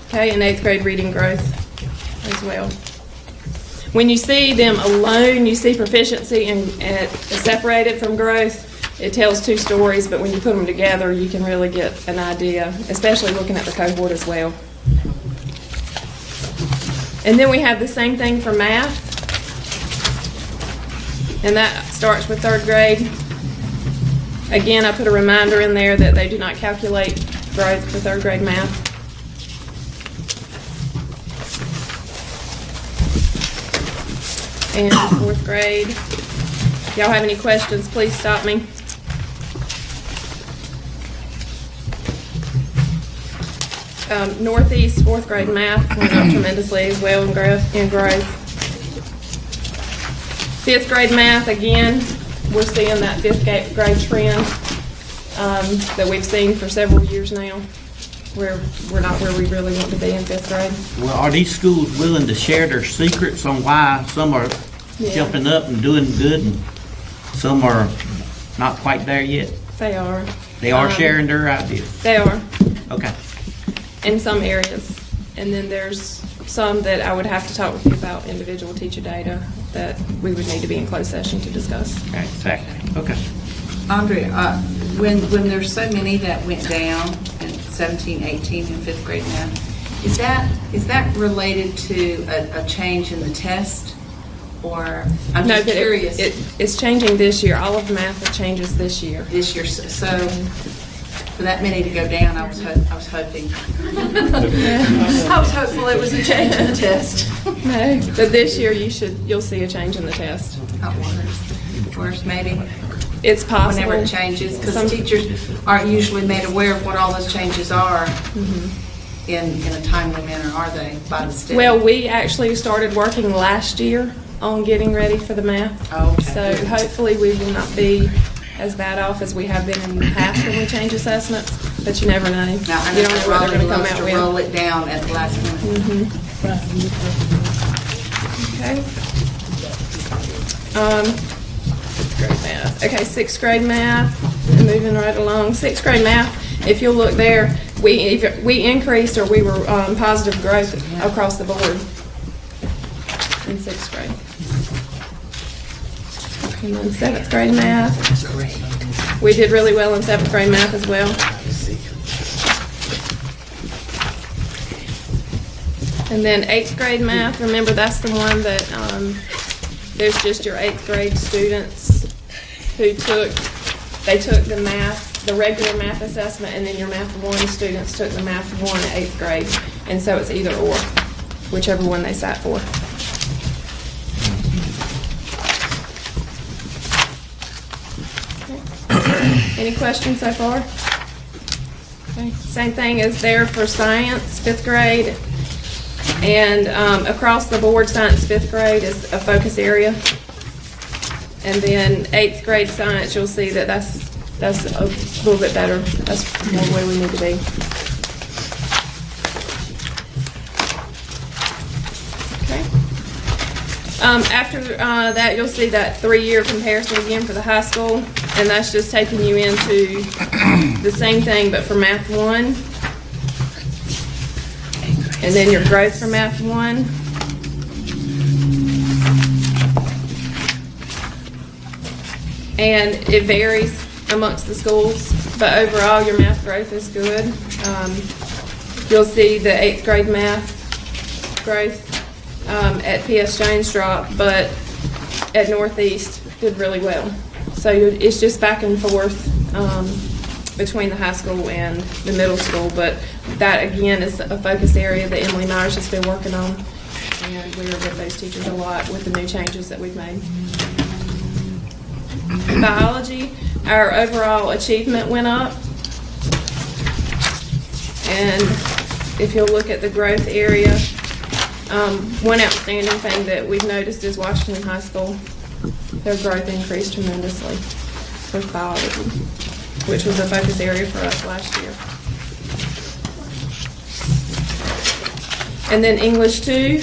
Okay, and 8th grade reading growth as well. When you see them alone, you see proficiency and separated from growth. It tells two stories, but when you put them together, you can really get an idea, especially looking at the cohort as well. And then we have the same thing for math. And that starts with 3rd grade. Again, I put a reminder in there that they do not calculate growth for 3rd grade math. And 4th grade. If y'all have any questions, please stop me. Northeast 4th grade math went up tremendously as well in growth. 5th grade math, again, we're seeing that 5th grade trend that we've seen for several years now. We're not where we really want to be in 5th grade. Well, are these schools willing to share their secrets on why some are jumping up and doing good and some are not quite there yet? They are. They are sharing their ideas? They are. Okay. In some areas. And then there's some that I would have to talk with you about individual teacher data that we would need to be in closed session to discuss. Okay, exactly. Okay. Andre, when there's so many that went down in 17, 18, and 5th grade math, is that related to a change in the test? Or I'm just curious. It's changing this year. All of math changes this year. This year, so for that many to go down, I was hoping. I was hopeful it was a change in the test. No, but this year you'll see a change in the test. Worse, maybe. It's possible. Whenever it changes, because teachers aren't usually made aware of what all those changes are in a timely manner, are they, by the state? Well, we actually started working last year on getting ready for the math. Oh, okay. So hopefully we will not be as bad off as we have been in the past when we change assessments, but you never know. Now, I you don't know what they're going to come out with. Roll it down at the last minute. Okay. 6th grade math. Okay, 6th grade math. And moving right along. 6th grade math. If you'll look there, we increased or we were positive growth across the board in 6th grade. And then 7th grade math. We did really well in 7th grade math as well. And then 8th grade math, remember that's the one that there's just your 8th grade students who took the math, the regular math assessment, and then your Math 1 students took the Math 1 at 8th grade. And so it's either or, whichever one they sat for. Any questions so far? Okay. Same thing is there for science, 5th grade. And across the board, science 5th grade is a focus area. And then 8th grade science, you'll see that that's a little bit better. That's more where we need to be. Okay. After that, you'll see that 3-year comparison again for the high school. And that's just taking you into the same thing, but for Math 1. And then your growth for Math 1. And it varies amongst the schools, but overall your math growth is good. You'll see the 8th grade math growth at P.S. Jones dropped, but at Northeast did really well. So it's just back and forth between the high school and the middle school. But that, again, is a focus area that Emily Myers has been working on. And we are with those teachers a lot with the new changes that we've made. In biology, our overall achievement went up. And if you'll look at the growth area, one outstanding thing that we've noticed is Washington High School. Their growth increased tremendously with biology, which was a focus area for us last year. And then English 2.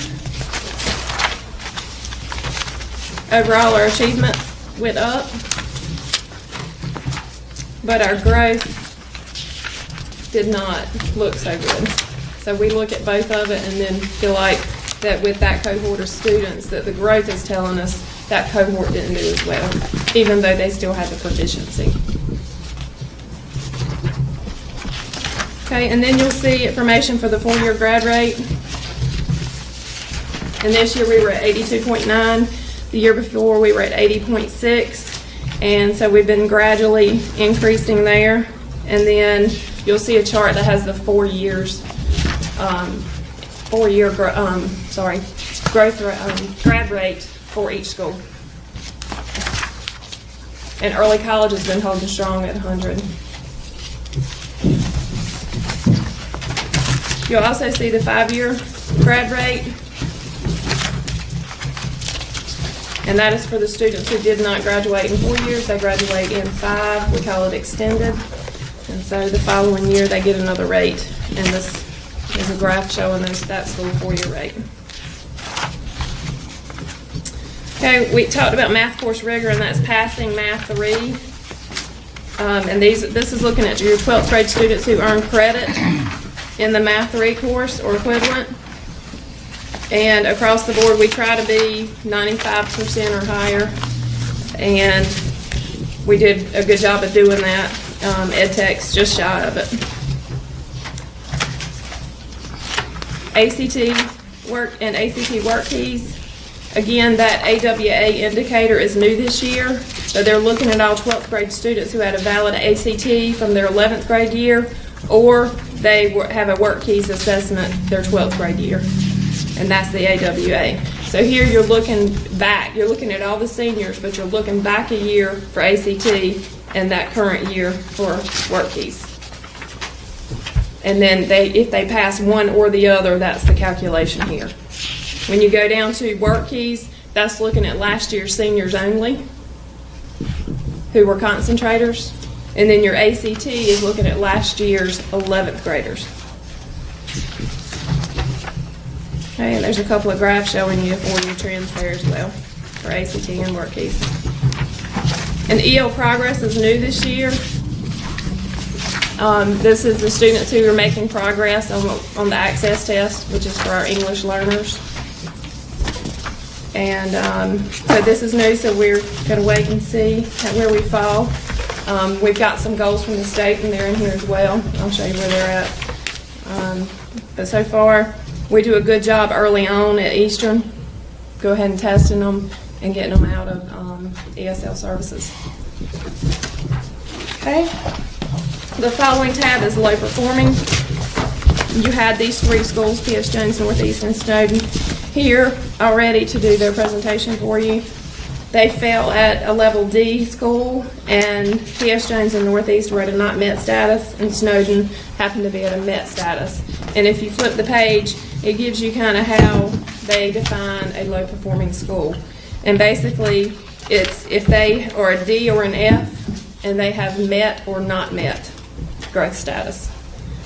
Overall, our achievement went up, but our growth did not look so good. So we look at both of it and then feel like that with that cohort of students, that the growth is telling us that cohort didn't do as well, even though they still had the proficiency. Okay, and then you'll see information for the 4-year grad rate. And this year we were at 82.9. The year before we were at 80.6. And so we've been gradually increasing there. And then you'll see a chart that has the 4 years, grad rate for each school. And early college has been holding strong at 100. You'll also see the 5-year grad rate. And that is for the students who did not graduate in 4 years. They graduate in 5. We call it extended. And so the following year they get another rate. And this is a graph showing us that school 4-year rate. Okay, we talked about math course rigor, and that's passing Math 3. And this is looking at your 12th grade students who earn credit in the Math 3 course or equivalent. And across the board, we try to be 95% or higher. And we did a good job of doing that. EdTech's just shy of it. ACT work and ACT work keys. Again, that AWA indicator is new this year. So they're looking at all 12th grade students who had a valid ACT from their 11th grade year, or they have a work keys assessment their 12th grade year. And that's the AWA. So here you're looking back. You're looking at all the seniors, but you're looking back a year for ACT and that current year for work keys. And then if they pass one or the other, that's the calculation here. When you go down to work keys, that's looking at last year's seniors only who were concentrators. And then your ACT is looking at last year's 11th graders. Okay, and there's a couple of graphs showing you 4-year trends there as well for ACT and work keys. And EL Progress is new this year. This is the students who are making progress on the access test, which is for our English learners. And so this is new, so we're going to wait and see where we fall. We've got some goals from the state, and they're in here as well. I'll show you where they're at. But so far, we do a good job early on at Eastern. Go ahead and testing them and getting them out of ESL services. Okay. The following tab is low performing. You had these 3 schools, P.S. Jones, Northeast, and Snowden, here already to do their presentation for you. They fell at a level D school, and P.S. Jones and Northeast were at a not met status, and Snowden happened to be at a met status. And if you flip the page, it gives you kind of how they define a low performing school. And basically, it's if they are a D or an F, and they have met or not met growth status.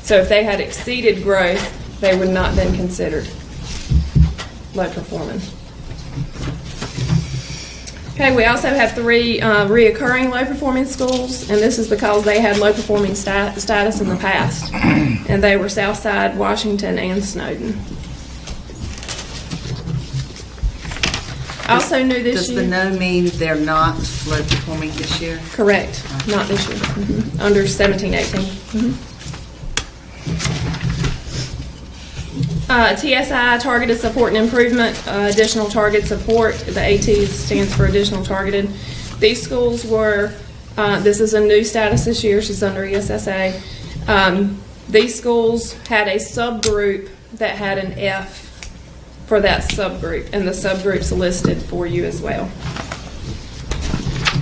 So if they had exceeded growth, they would not then considered low performing. Okay, we also have 3 reoccurring low performing schools, and this is because they had low performing status in the past, and they were Southside, Washington, and Snowden. Also new this year. Does the no mean they're not low performing this year? Correct, not this year. Under 17-18. TSI, Targeted Support and Improvement, additional target support. The AT stands for additional targeted. These schools were This is a new status this year. She's under ESSA. These schools had a subgroup that had an F for that subgroup, and the subgroup's listed for you as well.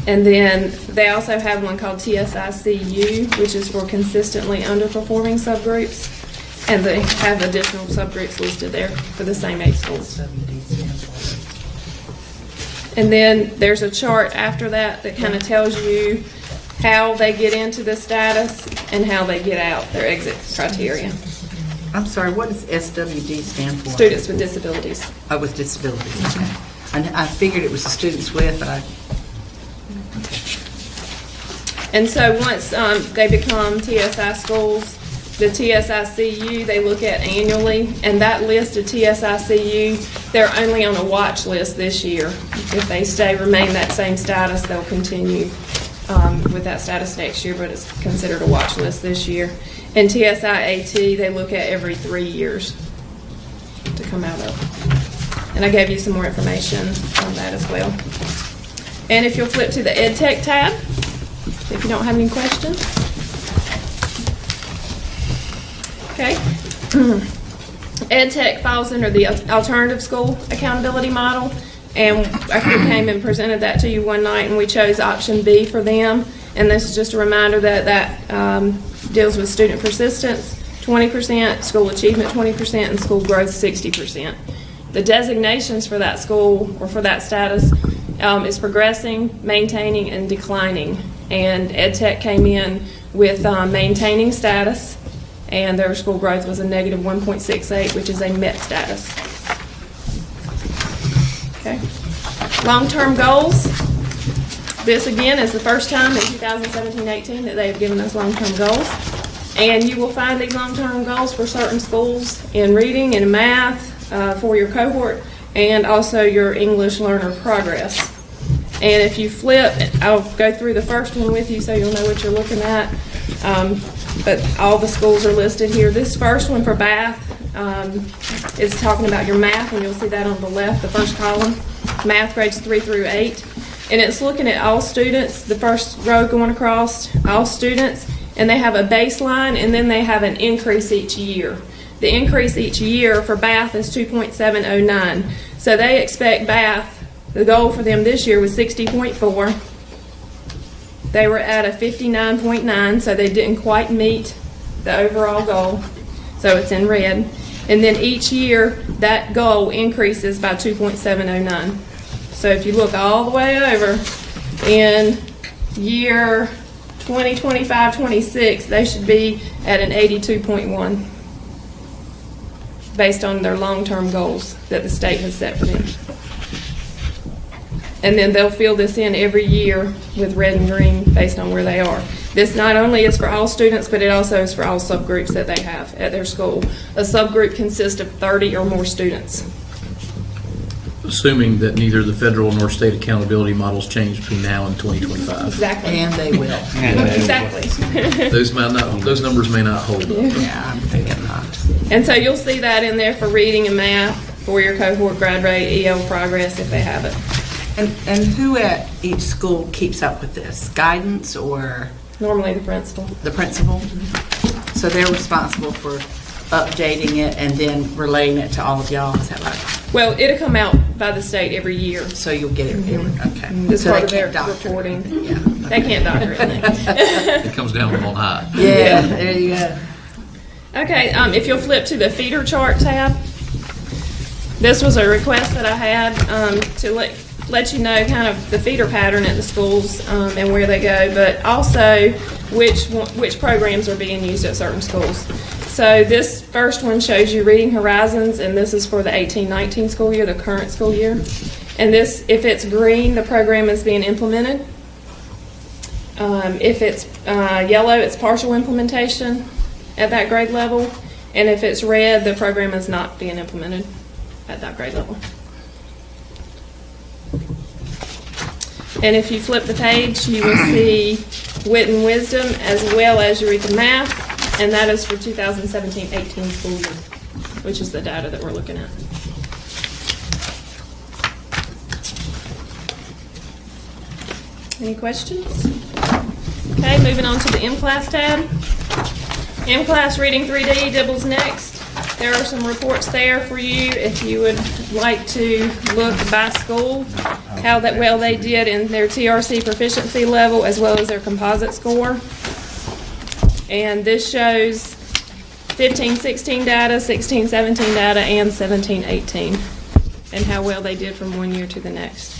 And then they also have one called TSICU, which is for consistently underperforming subgroups, and they have additional subgroups listed there for the same 8 schools. And then there's a chart after that that kind of tells you how they get into the status and how they get out, their exit criteria. I'm sorry, what does SWD stand for? Students with disabilities. Oh, with disabilities, okay. And I figured it was the students with, but And so once they become TSI schools, the TSICU they look at annually, and that list of TSICU, they're only on a watch list this year. If they remain that same status, they'll continue with that status next year, but it's considered a watch list this year. And TSIAT, they look at every 3 years to come out of. And I gave you some more information on that as well. And if you'll flip to the EdTech tab, if you don't have any questions. Okay. EdTech falls under the alternative school accountability model, and I came and presented that to you one night, and we chose option B for them. And this is just a reminder that deals with student persistence 20%, school achievement 20%, and school growth 60%. The designations for that school or for that status is progressing, maintaining, and declining. And EdTech came in with maintaining status, and their school growth was a negative 1.68, which is a MET status. Okay. Long-term goals. This, again, is the first time in 2017-18 that they have given us long-term goals. And you will find these long-term goals for certain schools in reading and math for your cohort, and also your English learner progress. And if you flip, I'll go through the first one with you so you'll know what you're looking at. But all the schools are listed here. This first one for Bath is talking about your math, and you'll see that on the left, the first column, math grades 3 through 8. And it's looking at all students, the first row going across, all students, and they have a baseline, and then they have an increase each year. The increase each year for Bath is 2.709. So they expect Bath, the goal for them this year was 60.4. They were at a 59.9, so they didn't quite meet the overall goal. So it's in red. And then each year, that goal increases by 2.709. So if you look all the way over, in year 2025-26, they should be at an 82.1 based on their long-term goals that the state has set for them. And then they'll fill this in every year with red and green based on where they are. This not only is for all students, but it also is for all subgroups that they have at their school. A subgroup consists of 30 or more students. Assuming that neither the federal nor state accountability models change between now and 2025. Exactly. and they will. Exactly. Those numbers may not hold up. Yeah, I'm thinking not. And so you'll see that in there for reading and math, for your cohort grade rate, EL progress if they have it. And who at each school keeps up with this? Guidance or Normally the principal. the principal? So they're responsible for updating it and then relaying it to all of y'all, is that right? Well, it'll come out by the state every year. So you'll get it, okay. It's So part they of their can't doctor it. reporting. Yeah. They can't doctor anything. It comes down from on high. Yeah, there you go. Okay, if you'll flip to the feeder chart tab, this was a request that I had to let you know kind of the feeder pattern at the schools and where they go, but also which programs are being used at certain schools. So this first one shows you Reading Horizons, and this is for the 18-19 school year, the current school year. And this, if it's green, the program is being implemented. If it's yellow, it's partial implementation at that grade level. And if it's red, the program is not being implemented at that grade level. And if you flip the page, you will see Wit and Wisdom as well as Eureka Math, and that is for 2017-18 school year, which is the data that we're looking at. Any questions? Okay, moving on to the M-Class tab. M-Class Reading 3D, Dibble's next. There are some reports there for you if you would like to look by school, how that well they did in their TRC proficiency level as well as their composite score. And this shows 15-16 data, 16-17 data, and 17-18, and how well they did from one year to the next.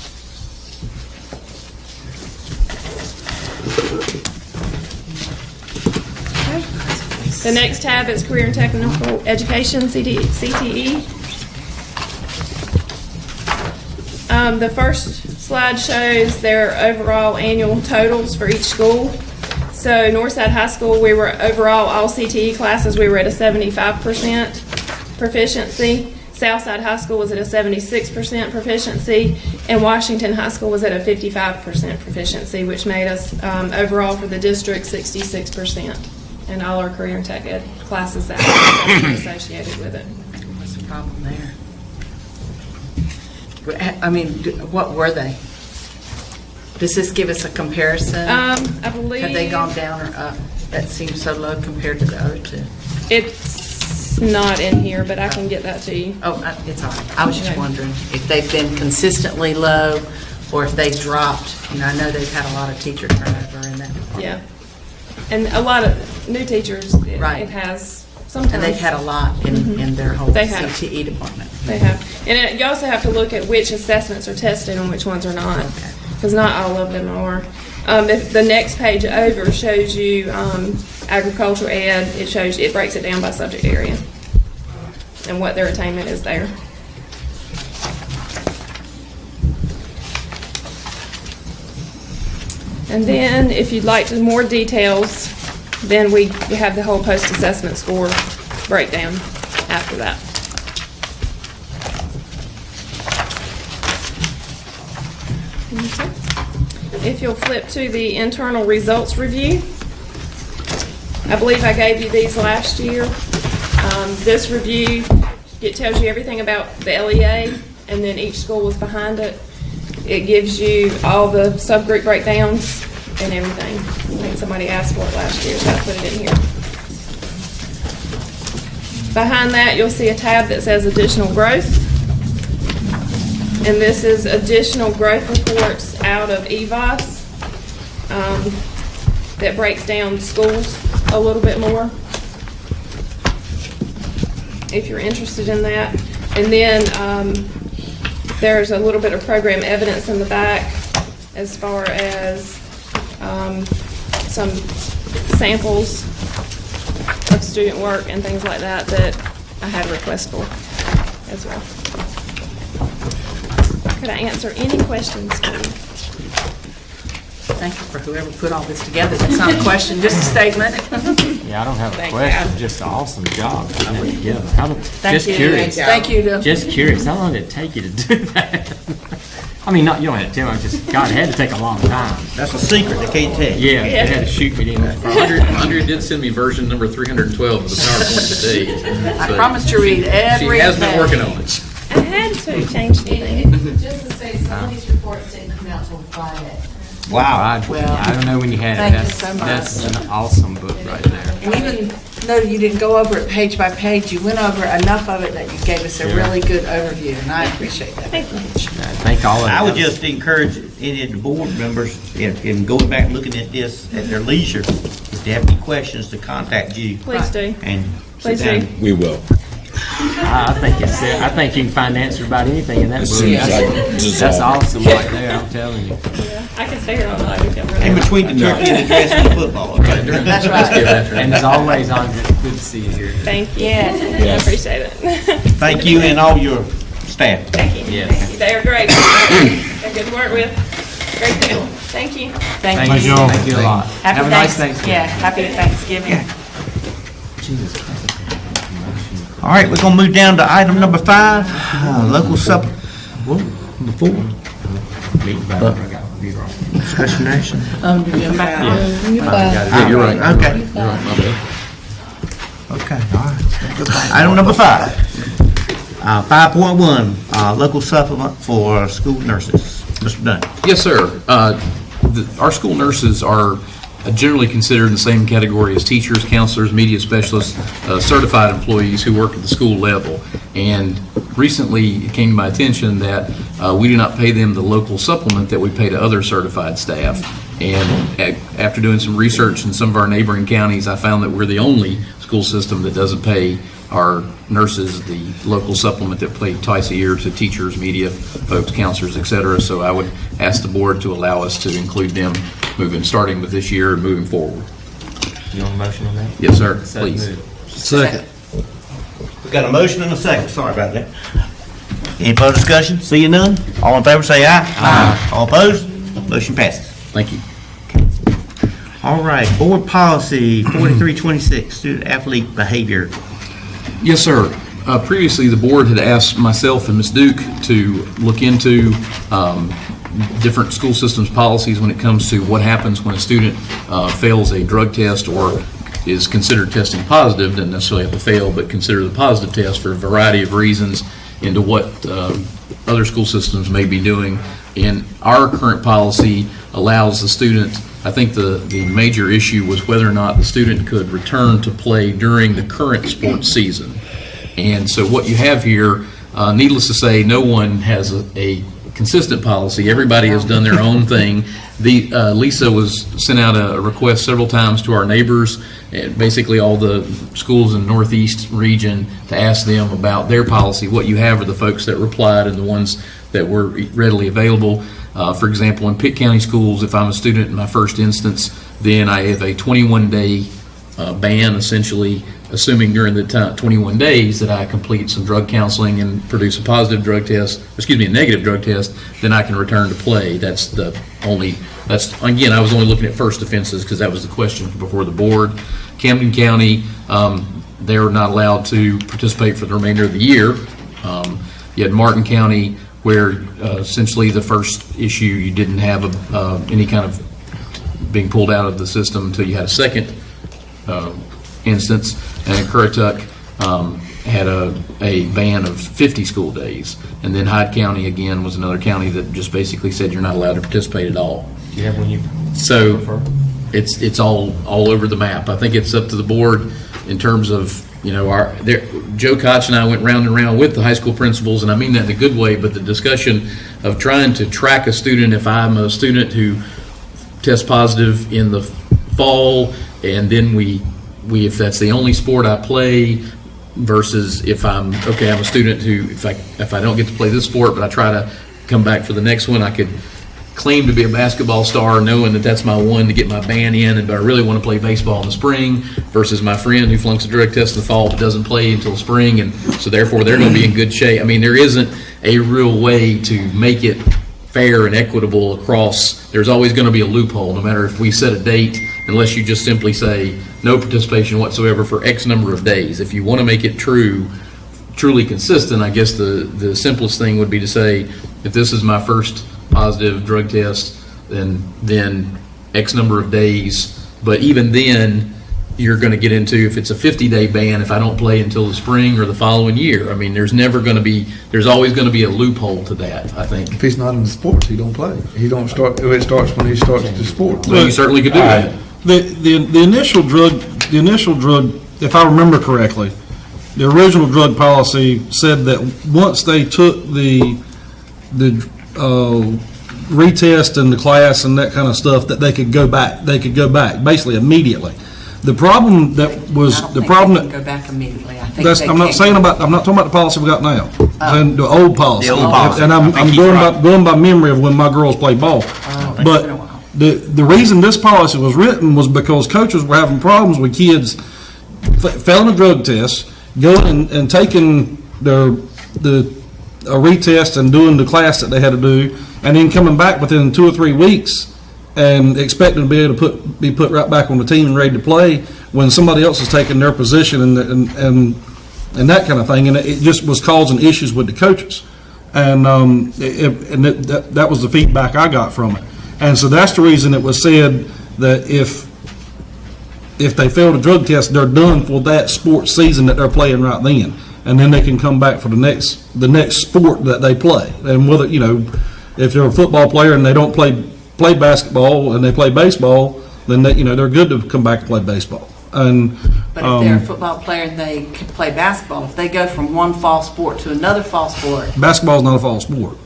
The next tab is Career and Technical Education, CTE. The first slide shows their overall annual totals for each school. So Northside High School, we were overall, all CTE classes, we were at a 75% proficiency. Southside High School was at a 76% proficiency, and Washington High School was at a 55% proficiency, which made us overall for the district 66%. And all our career and tech ed classes that are associated with it. What's the problem there? I mean, what were they? Does this give us a comparison? I believe. Have they gone down or up? That seems so low compared to the other two. It's not in here, but I can get that to you. Oh, it's all right. I was just Okay. wondering if they've been consistently low or if they dropped. You know, I know they've had a lot of teacher turnover in that department. Yeah. And a lot of new teachers, Right. it has sometimes. And they've had a lot in their whole They have. CTE department. They have. And you also have to look at which assessments are tested and which ones are not. Because not all of them are. The next page over shows you agricultural ed. It breaks it down by subject area and what their attainment is there. And then if you'd like more details, then we have the whole post-assessment score breakdown after that. Okay. If you'll flip to the internal results review, I believe I gave you these last year. This review, it tells you everything about the LEA, and then each school was behind it. It gives you all the subgroup breakdowns and everything. I think somebody asked for it last year, so I put it in here. Behind that, you'll see a tab that says additional growth. And this is additional growth reports out of EVOS that breaks down schools a little bit more, if you're interested in that. And then there's a little bit of program evidence in the back as far as some samples of student work and things like that that I had a request for as well. Could I answer any questions for you? Thank you for whoever put all this together. That's not a question, just a statement. Yeah, I don't have a Thank question. you. Just an awesome job putting it together. Thank you. Curious. Thank you. Just curious. How long did it take you to do that? I mean, not you don't have to tell me. I'm just God, it had to take a long time. That's a secret, they can't tell you. Yeah, they had to shoot me in. Andrea did send me version number 312 of the PowerPoint today. I promise to read every She has been page. working on it. I had to change the thing. Just to say, some of these reports didn't come out till Friday. Wow. I don't know when you had Thank it. you so much. That's an awesome book right there. And even though you didn't go over it page by page, you went over enough of it that you gave us a really good overview, and I appreciate that very much. Thank all of you. I would just encourage any of the board members in going back and looking at this at their leisure, if they have any questions, to contact you. Please do. And Please sit down. do. We will. I think it's. I think you can find answers about anything in that book. soon as I dissolve That's it. awesome right there. I'm telling you. Yeah, I can stay here all night. In between the turkey and the dress and the football. Okay? That's right. And as always, Andrea, good to see you here. Thank you. Yes. I appreciate it. Thank you and all your staff. Thank you. Yes. Thank you. They are great. They're good to work with. Great people. Thank you. Thank Thank you. you. Thank you a lot. Happy Have a nice Thanksgiving. Thanksgiving. Yeah, happy Thanksgiving. All right, we're gonna move down to item number 5, local before. Discussion action. Yeah, you're right. Okay. You're right, my bad. Okay, all right. Item number 5. 5.1, local supplement for school nurses. Mr. Dunn. Yes, sir. Our school nurses are generally considered in the same category as teachers, counselors, media specialists, certified employees who work at the school level. And recently it came to my attention that we do not pay them the local supplement that we pay to other certified staff. And after doing some research in some of our neighboring counties, I found that we're the only school system that doesn't pay our nurses the local supplement that pay twice a year to teachers, media folks, counselors, et cetera. So I would ask the board to allow us to include them starting with this year and moving forward. You want a motion on that? Yes, sir, please. Second. We got a motion and a second. Sorry about that. Any further discussion? Seeing none? All in favor say aye. Aye. All opposed? Motion passes. Thank you. All right, board policy 4326, student athlete behavior. Yes, sir. Previously, the board had asked myself and Ms. Duke to look into different school systems policies when it comes to what happens when a student fails a drug test or is considered testing positive. Doesn't necessarily have to fail, but consider the positive test for a variety of reasons into what other school systems may be doing. And our current policy allows the student, I think the major issue was whether or not the student could return to play during the current sports season. And so what you have here, needless to say, no one has a consistent policy. Everybody has done their own thing. Lisa was sent out a request several times to our neighbors, basically all the schools in the Northeast region, to ask them about their policy. What you have are the folks that replied and the ones that were readily available. For example, in Pitt County schools, if I'm a student in my first instance, then I have a 21-day ban, essentially, assuming during the 21 days that I complete some drug counseling and produce a positive drug test, a negative drug test, then I can return to play. Again, I was only looking at first offenses because that was the question before the board. Camden County, they're not allowed to participate for the remainder of the year. You had Martin County, where essentially the first issue, you didn't have any kind of being pulled out of the system until you had a second instance. And Currituck had a ban of 50 school days. And then Hyde County, again, was another county that just basically said you're not allowed to participate at all. Do you have one you prefer? It's all over the map. I think it's up to the board in terms of, Joe Koch and I went round and round with the high school principals, and I mean that in a good way, but the discussion of trying to track a student, if I'm a student who tests positive in the fall, and then if that's the only sport I play, versus if I'm a student who, if I don't get to play this sport, but I try to come back for the next one, I could claim to be a basketball star knowing that that's my one to get my ban in, but I really want to play baseball in the spring, versus my friend who flunks a drug test in the fall but doesn't play until spring, and so therefore they're going to be in good shape. I mean, there isn't a real way to make it fair and equitable across. There's always going to be a loophole, no matter if we set a date, unless you just simply say no participation whatsoever for X number of days. If you want to make it truly consistent, I guess the simplest thing would be to say, if this is my first positive drug test, then X number of days. But even then, you're going to get into, if it's a 50-day ban, if I don't play until the spring or the following year. I mean, there's always going to be a loophole to that, I think. If he's not in the sports, he don't play. He don't start. It starts when he starts the sport. Well, you certainly could do that. The initial drug, if I remember correctly, the original drug policy said that once they took the retest and the class and that kind of stuff, that they could go back. They could go back basically immediately. The problem that was I don't think they can go back immediately. I think I'm not talking about the policy we got now. I'm the old policy. The old policy. And I'm going by memory of when my girls played ball. But the reason this policy was written was because coaches were having problems with kids failing a drug test, going and taking a retest and doing the class that they had to do, and then coming back within 2 or 3 weeks and expecting to be able to be put right back on the team and ready to play when somebody else is taking their position and that kind of thing. And it just was causing issues with the coaches. And that was the feedback I got from it. And so that's the reason it was said that if they fail a drug test, they're done for that sports season that they're playing right then. And then they can come back for the next sport that they play. And whether, if they're a football player and they don't play basketball and they play baseball, then they're good to come back and play baseball. And But if they're a football player and they can play basketball, if they go from one fall sport to another fall sport, basketball is not a fall sport.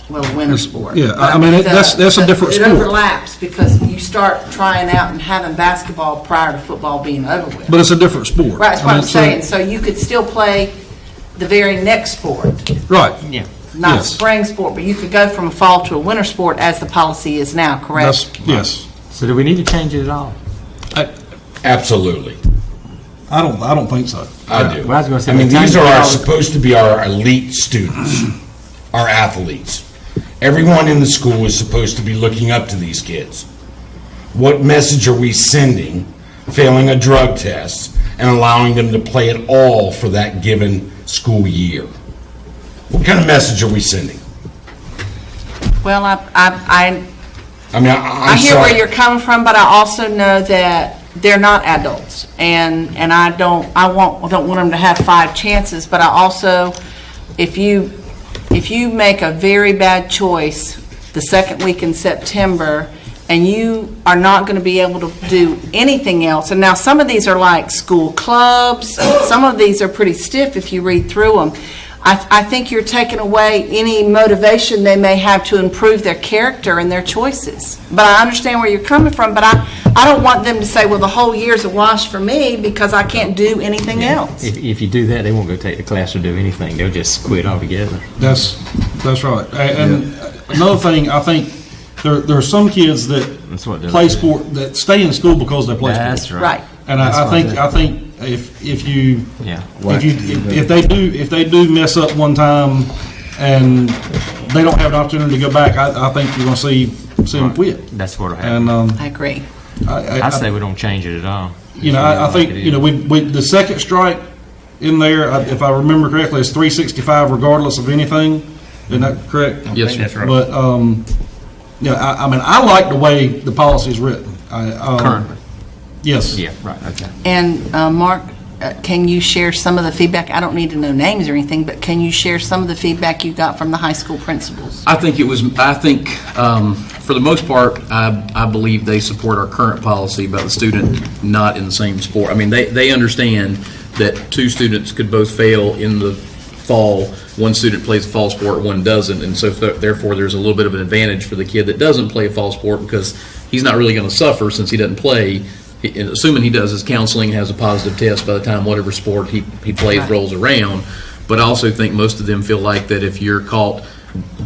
well, a winter sport. Yeah, But I mean, that's a different it sport. overlaps because you start trying out and having basketball prior to football being over with. But it's a different sport. Right, that's what I I'm mean, saying. So you could still play the very next sport, Right. Yeah. not a Yes. spring sport, but you could go from a fall to a winter sport as the policy is now, correct? Yes. So do we need to change it at all? Absolutely. I don't think so. I do. Well, I was gonna say, I mean, the time these to are go- supposed to be our elite students, our athletes. Everyone in the school is supposed to be looking up to these kids. What message are we sending, failing a drug test, and allowing them to play at all for that given school year? What kind of message are we sending? Well, I I mean, I hear where you're coming from, but I also know that they're not adults, and I don't want them to have 5 chances. But I also, if you make a very bad choice the second week in September, and you are not going to be able to do anything else, and now some of these are like school clubs, some of these are pretty stiff if you read through them. I think you're taking away any motivation they may have to improve their character and their choices. But I understand where you're coming from, but I don't want them to say, well, the whole year's a wash for me because I can't do anything else. If you do that, they won't go take the class or do anything. They'll just quit altogether. That's right. And another thing, I think there are some kids that play sport that stay in school because they play sport. That's right. Right. And I think if they do mess up one time and they don't have an opportunity to go back, I think you're going to see them quit. That's what will happen. And I agree. I say we don't change it at all. I think we the second strike in there, if I remember correctly, is 365 regardless of anything. Isn't that correct? Yes, that's right. But I mean, I like the way the policy is written. Currently. Yes. Yeah, right, okay. And Mark, can you share some of the feedback? I don't need to know names or anything, but can you share some of the feedback you got from the high school principals? I think for the most part, I believe they support our current policy about the student not in the same sport. I mean, they understand that 2 students could both fail in the fall. One student plays a fall sport, one doesn't, and so therefore there's a little bit of an advantage for the kid that doesn't play a fall sport because he's not really going to suffer since he doesn't play. Assuming he does his counseling and has a positive test by the time whatever sport he plays rolls around. But I also think most of them feel like that if you're caught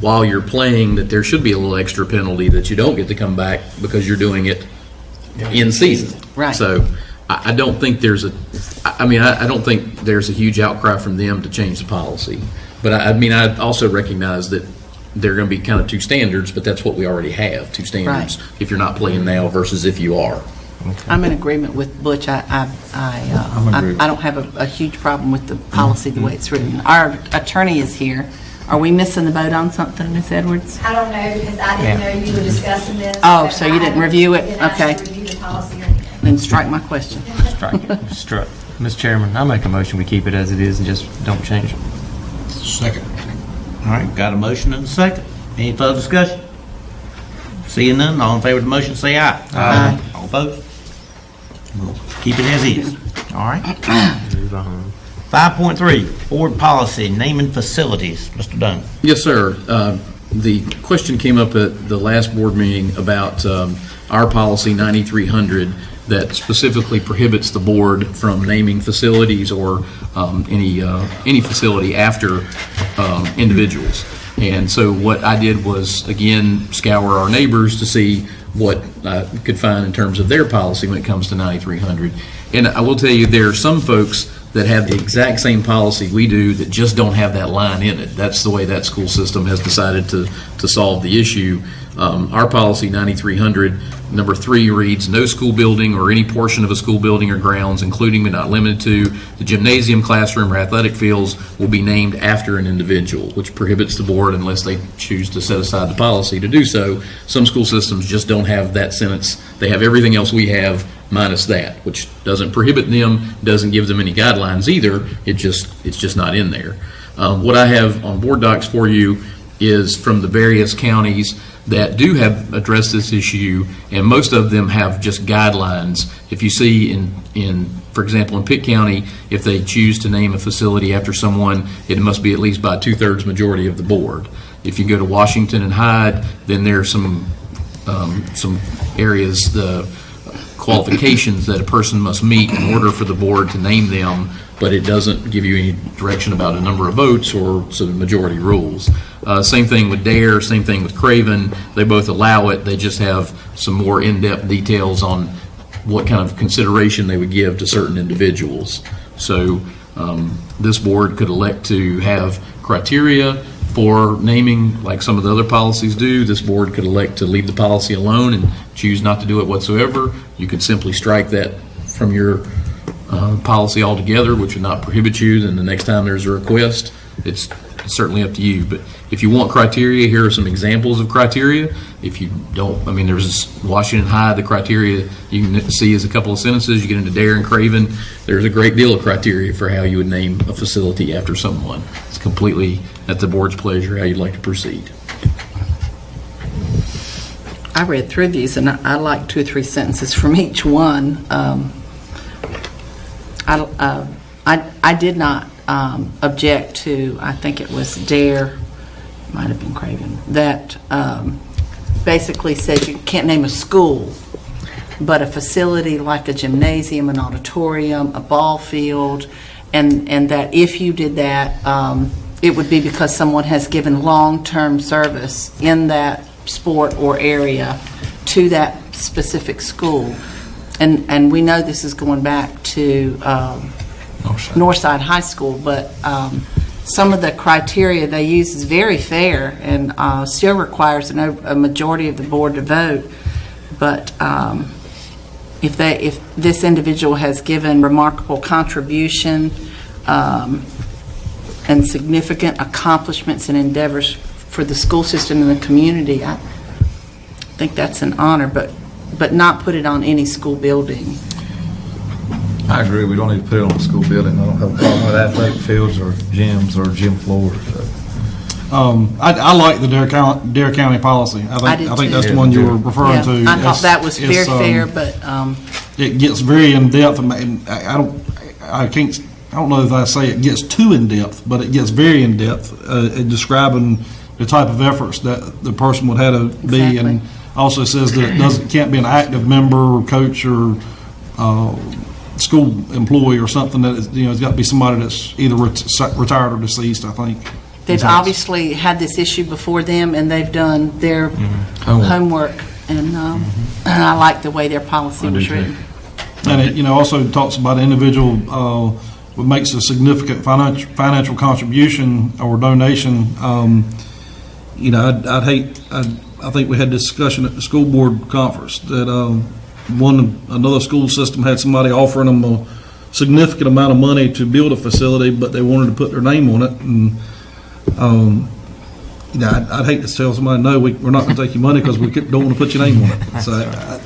while you're playing, that there should be a little extra penalty that you don't get to come back because you're doing it in season. Right. So I don't think there's I don't think there's a huge outcry from them to change the policy. But I also recognize that there are going to be kind of 2 standards, but that's what we already have, 2 standards. Right. If you're not playing now versus if you are. Okay. I'm in agreement with Butch. I don't have a huge problem with the policy the way it's written. Our attorney is here. Are we missing the boat on something, Ms. Edwards? I don't know because I didn't know you were discussing this. Oh, so you didn't review it? Didn't actually Okay. review the policy or anything. Then strike my question. Struck. Mr. Chairman, I make a motion we keep it as it is and just don't change it. Second. All right, got a motion and a second. Any further discussion? Seeing none, all in favor of the motion, say aye. Aye. All opposed? We'll keep it as is. All right. 5.3, board policy, naming facilities. Mr. Dunn. Yes, sir. The question came up at the last board meeting about our policy 9300 that specifically prohibits the board from naming facilities or any facility after individuals. And so what I did was, again, scour our neighbors to see what I could find in terms of their policy when it comes to 9300. And I will tell you, there are some folks that have the exact same policy we do that just don't have that line in it. That's the way that school system has decided to solve the issue. Our policy 9300, number 3 reads, no school building or any portion of a school building or grounds, including but not limited to the gymnasium, classroom, or athletic fields, will be named after an individual, which prohibits the board unless they choose to set aside the policy to do so. Some school systems just don't have that sentence. They have everything else we have minus that, which doesn't prohibit them, doesn't give them any guidelines either. It's just not in there. What I have on board docs for you is from the various counties that do have addressed this issue, and most of them have just guidelines. If you see for example, in Pitt County, if they choose to name a facility after someone, it must be at least by 2/3 majority of the board. If you go to Washington and Hyde, then there are some areas, the qualifications that a person must meet in order for the board to name them, but it doesn't give you any direction about a number of votes or some majority rules. Same thing with Dare, same thing with Craven. They both allow it. They just have some more in-depth details on what kind of consideration they would give to certain individuals. So this board could elect to have criteria for naming, like some of the other policies do. This board could elect to leave the policy alone and choose not to do it whatsoever. You could simply strike that from your policy altogether, which would not prohibit you. Then the next time there's a request, it's certainly up to you. But if you want criteria, here are some examples of criteria. If you don't, I mean, there's Washington High, the criteria you can see is a couple of sentences. You get into Dare and Craven, there's a great deal of criteria for how you would name a facility after someone. It's completely at the board's pleasure how you'd like to proceed. I read through these, and I like 2 or 3 sentences from each one. I did not object to, I think it was Dare, might have been Craven, that basically said you can't name a school, but a facility like a gymnasium, an auditorium, a ball field, and that if you did that, it would be because someone has given long-term service in that sport or area to that specific school. And we know this is going back to Northside High School, but some of the criteria they use is very fair and still requires a majority of the board to vote. But if this individual has given remarkable contribution and significant accomplishments and endeavors for the school system and the community, I think that's an honor, but not put it on any school building. I agree. We don't need to put it on a school building. I don't have a problem with athletic fields or gyms or gym floors. I like the Dare County policy. I think that's the one you were referring to. I thought that was very fair, but it gets very in depth, and I don't know if I say it gets too in depth, but it gets very in depth in describing the type of efforts that the person would have to be, exactly. and also says that it can't be an active member or coach or school employee or something. That is, it's got to be somebody that's either retired or deceased, I think. They've obviously had this issue before them, and they've done their homework, and I like the way their policy was written. And it also talks about an individual who makes a significant financial contribution or donation. I think we had discussion at the school board conference that another school system had somebody offering them a significant amount of money to build a facility, but they wanted to put their name on it. And I'd hate to tell somebody, no, we're not going to take your money because we don't want to put your name on it. So,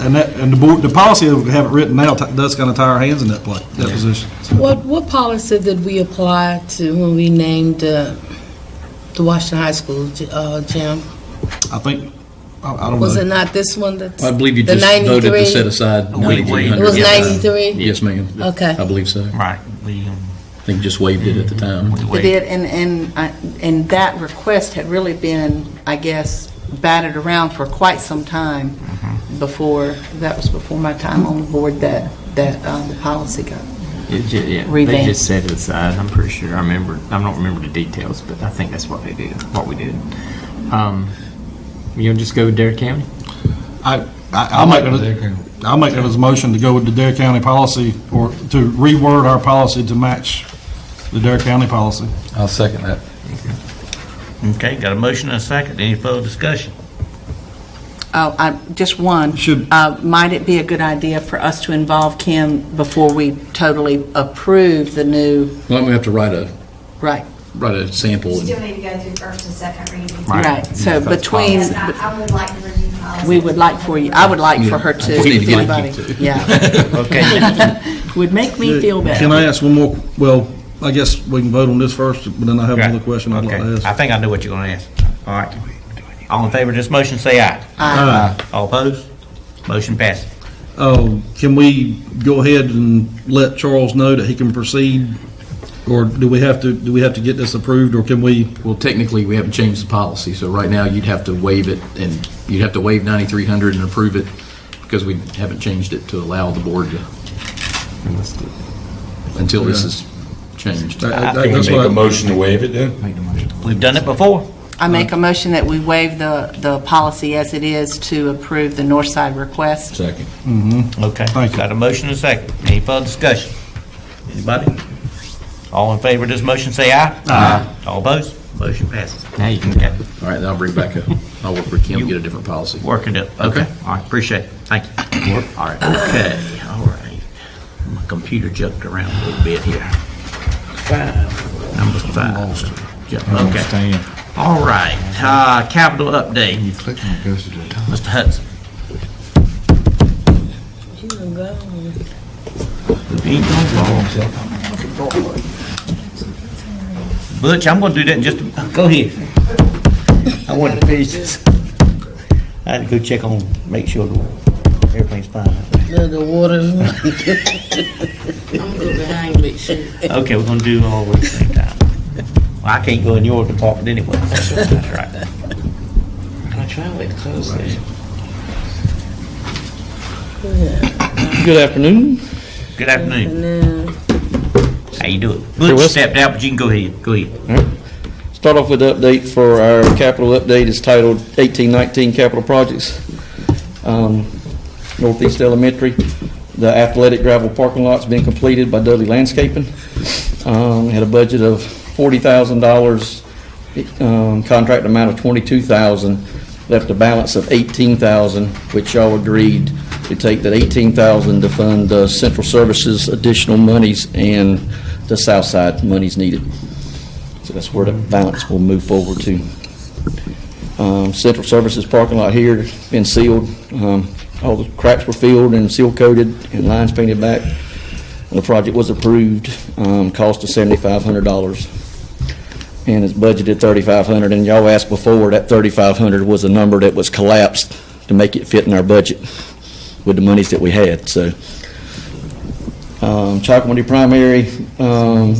and the board, the policy of have it written now does kind of tie our hands in that position. So. What policy did we apply to when we named the Washington High School, Jim? I think. I don't know. Was it not this one? I believe you just voted to set aside $9,200. It was 93? Yes, ma'am. Okay. I believe so. Right. I think you just waived it at the time. It did, and that request had really been, I guess, batted around for quite some time before my time on the board that the policy got revamped. They just set it aside. I'm pretty sure. I don't remember the details, but I think that's what they did. What we did. You'll just go with Dare County? I'll make that as a motion to go with the Dare County policy, or to reword our policy to match the Dare County policy. I'll second that. Okay, got a motion and a second. Any further discussion? Just one. Might it be a good idea for us to involve Kim before we totally approve the new? Well, we have to write a sample. You still need to go through first and second reading. Right. So between, I would like to review policy. we would like for you. I would like for her to. Just need to get everybody. it. Yeah. Okay. Would make me feel better. Can I ask one more? Well, I guess we can vote on this first, but then I have another question I'd like to ask. I think I know what you're going to ask. All right. All in favor of this motion, say aye. Aye. All opposed? Motion passes. Can we go ahead and let Charles know that he can proceed? Or do we have to get this approved, or can we? Well, technically, we haven't changed the policy, so right now you'd have to waive it, and you'd have to waive 9,300 and approve it, because we haven't changed it to allow the board to, until this is changed. Can we make a motion to waive it then? We've done it before. I make a motion that we waive the policy as it is to approve the north side request. Second. Okay. Thank you. Got a motion and a second. Any further discussion? Anybody? All in favor of this motion, say aye. Aye. All opposed? Motion passes. Now you can Okay. All right, then I'll bring back I'll work with Kim to get a different policy. Work it up. Okay. All right, appreciate it. Thank you. All right, okay, all right. My computer jumped around a little bit here. Number 5. Okay. All right, capital update. Mr. Hudson. You can go. He ain't gonna go. Butch, I'm gonna do that in just go ahead. I want to finish this. I had to go check on, make sure everything's fine. The water's I'm gonna go behind and make sure. Okay, we're gonna do all at the same time. Well, I can't go in your department anyway. So that's right. I try to wait to close this. Good afternoon. Good afternoon. And How you doing? Butch stepped out, but you can go ahead. Go ahead. All right. Start off with the update for our capital update. It's titled 1819 Capital Projects. Northeast Elementary, the athletic gravel parking lot's been completed by Dudley Landscaping. Had a budget of $40,000, contract amount of $22,000, left a balance of $18,000, which y'all agreed to take that $18,000 to fund the central services additional monies and the south side monies needed. So that's where the balance will move forward to. Central services parking lot here has been sealed. All the cracks were filled and seal coated and lines painted back. And the project was approved. Cost of $7,500. And it's budgeted $3,500. And y'all asked before, that $3,500 was a number that was collapsed to make it fit in our budget with the monies that we had. So, Chalkawindy Primary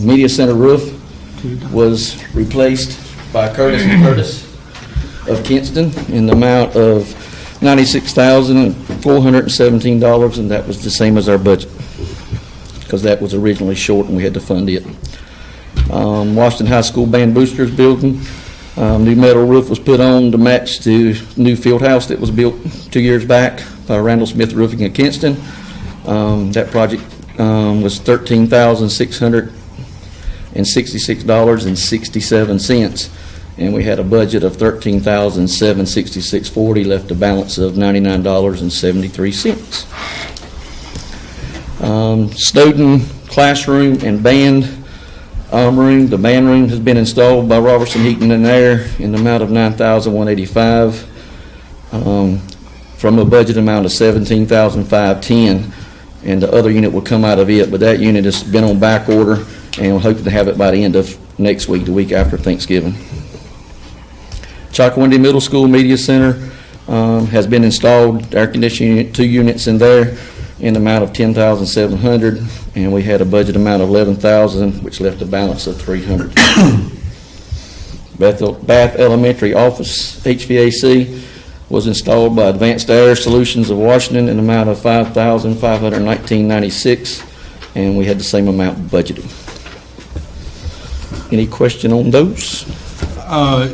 Media Center roof was replaced by Curtis and Curtis of Kinston in the amount of $96,417, and that was the same as our budget because that was originally short and we had to fund it. Washington High School Band Boosters building, new metal roof was put on to match the new field house that was built 2 years back by Randall Smith Roofing of Kinston. That project was $13,666.67, and we had a budget of $13,766.40, left a balance of $99.73. Snowden classroom and band room. The band room has been installed by Robertson Heating and Air in the amount of $9,185 from a budget amount of $17,510, and the other unit will come out of it, but that unit has been on back order and we're hoping to have it by the end of next week, the week after Thanksgiving. Chalkawindy Middle School Media Center has been installed, air conditioning unit, 2 units in there in the amount of $10,700, and we had a budget amount of $11,000, which left a balance of $300. Bath Elementary Office HVAC was installed by Advanced Air Solutions of Washington in the amount of $5,519.96, and we had the same amount budgeted. Any question on those?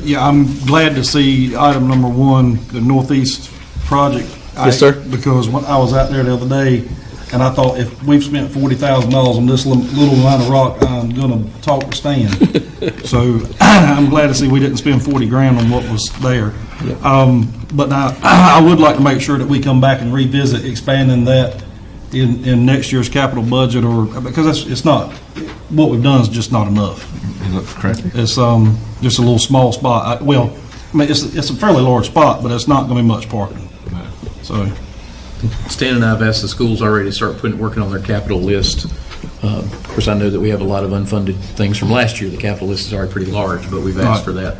Yeah, I'm glad to see item number 1, the Northeast project. Yes, sir. Because when I was out there the other day, and I thought if we've spent $40,000 on this little line of rock, I'm going to talk to Stan. So I'm glad to see we didn't spend $40,000 on what was there. Yep. But now I would like to make sure that we come back and revisit expanding that in next year's capital budget, or because it's not, what we've done is just not enough. It looks correct. It's just a little small spot. It's a fairly large spot, but it's not going to be much parking. So, Stan and I have asked the schools already to start working on their capital list. Of course, I know that we have a lot of unfunded things from last year. The capital list is already pretty large, but we've asked for that.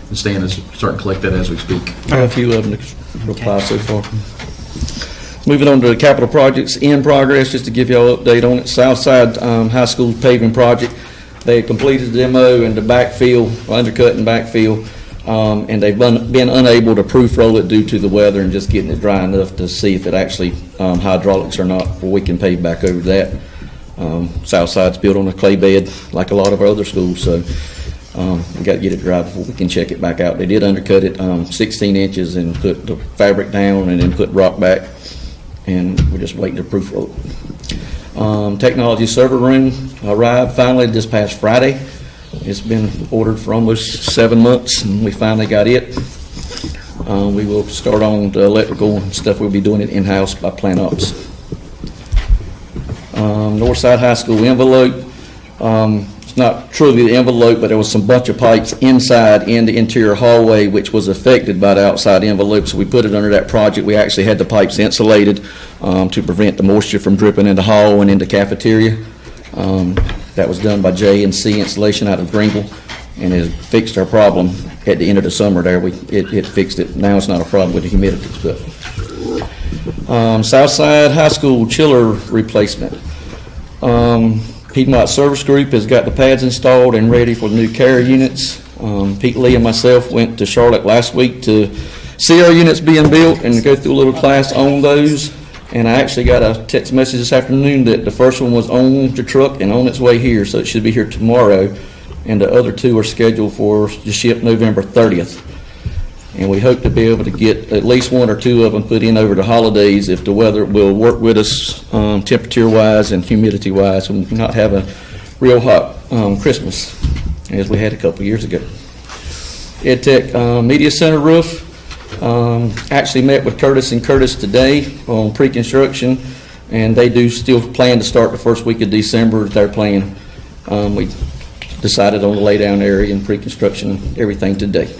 and Stan is starting to collect that as we speak. A few of them to reply so far. Moving on to the capital projects in progress, just to give y'all an update on it. Southside High School paving project, they completed the demo and the backfill, undercut and backfill, and they've been unable to proof roll it due to the weather and just getting it dry enough to see if it actually hydraulics or not, where we can pave back over that. Southside's built on a clay bed like a lot of our other schools, so we got to get it dry before we can check it back out. They did undercut it 16 inches and put the fabric down and then put rock back, and we're just waiting to proof roll it. Technology server room arrived finally this past Friday. It's been ordered for almost 7 months, and we finally got it. We will start on the electrical and stuff. We'll be doing it in-house by Plant Ops. Northside High School envelope. It's not truly the envelope, but there was some bunch of pipes inside in the interior hallway which was affected by the outside envelope, so we put it under that project. We actually had the pipes insulated to prevent the moisture from dripping in the hall and in the cafeteria. That was done by J&C Installation out of Greenville, and it fixed our problem at the end of the summer there. It fixed it. Now it's not a problem with the humidity. Southside High School chiller replacement. Piedmont Service Group has got the pads installed and ready for the new carrier units. Pete Lee and myself went to Charlotte last week to see our units being built and go through a little class on those. And I actually got a text message this afternoon that the first one was on the truck and on its way here, so it should be here tomorrow. And the other two are scheduled for to ship November 30th. And we hope to be able to get at least one or two of them put in over the holidays if the weather will work with us temperature-wise and humidity-wise, and not have a real hot Christmas as we had a couple years ago. EdTech Media Center roof. Actually met with Curtis and Curtis today on pre-construction, and they do still plan to start the first week of December. They're planning. We decided on the laydown area and pre-construction and everything today.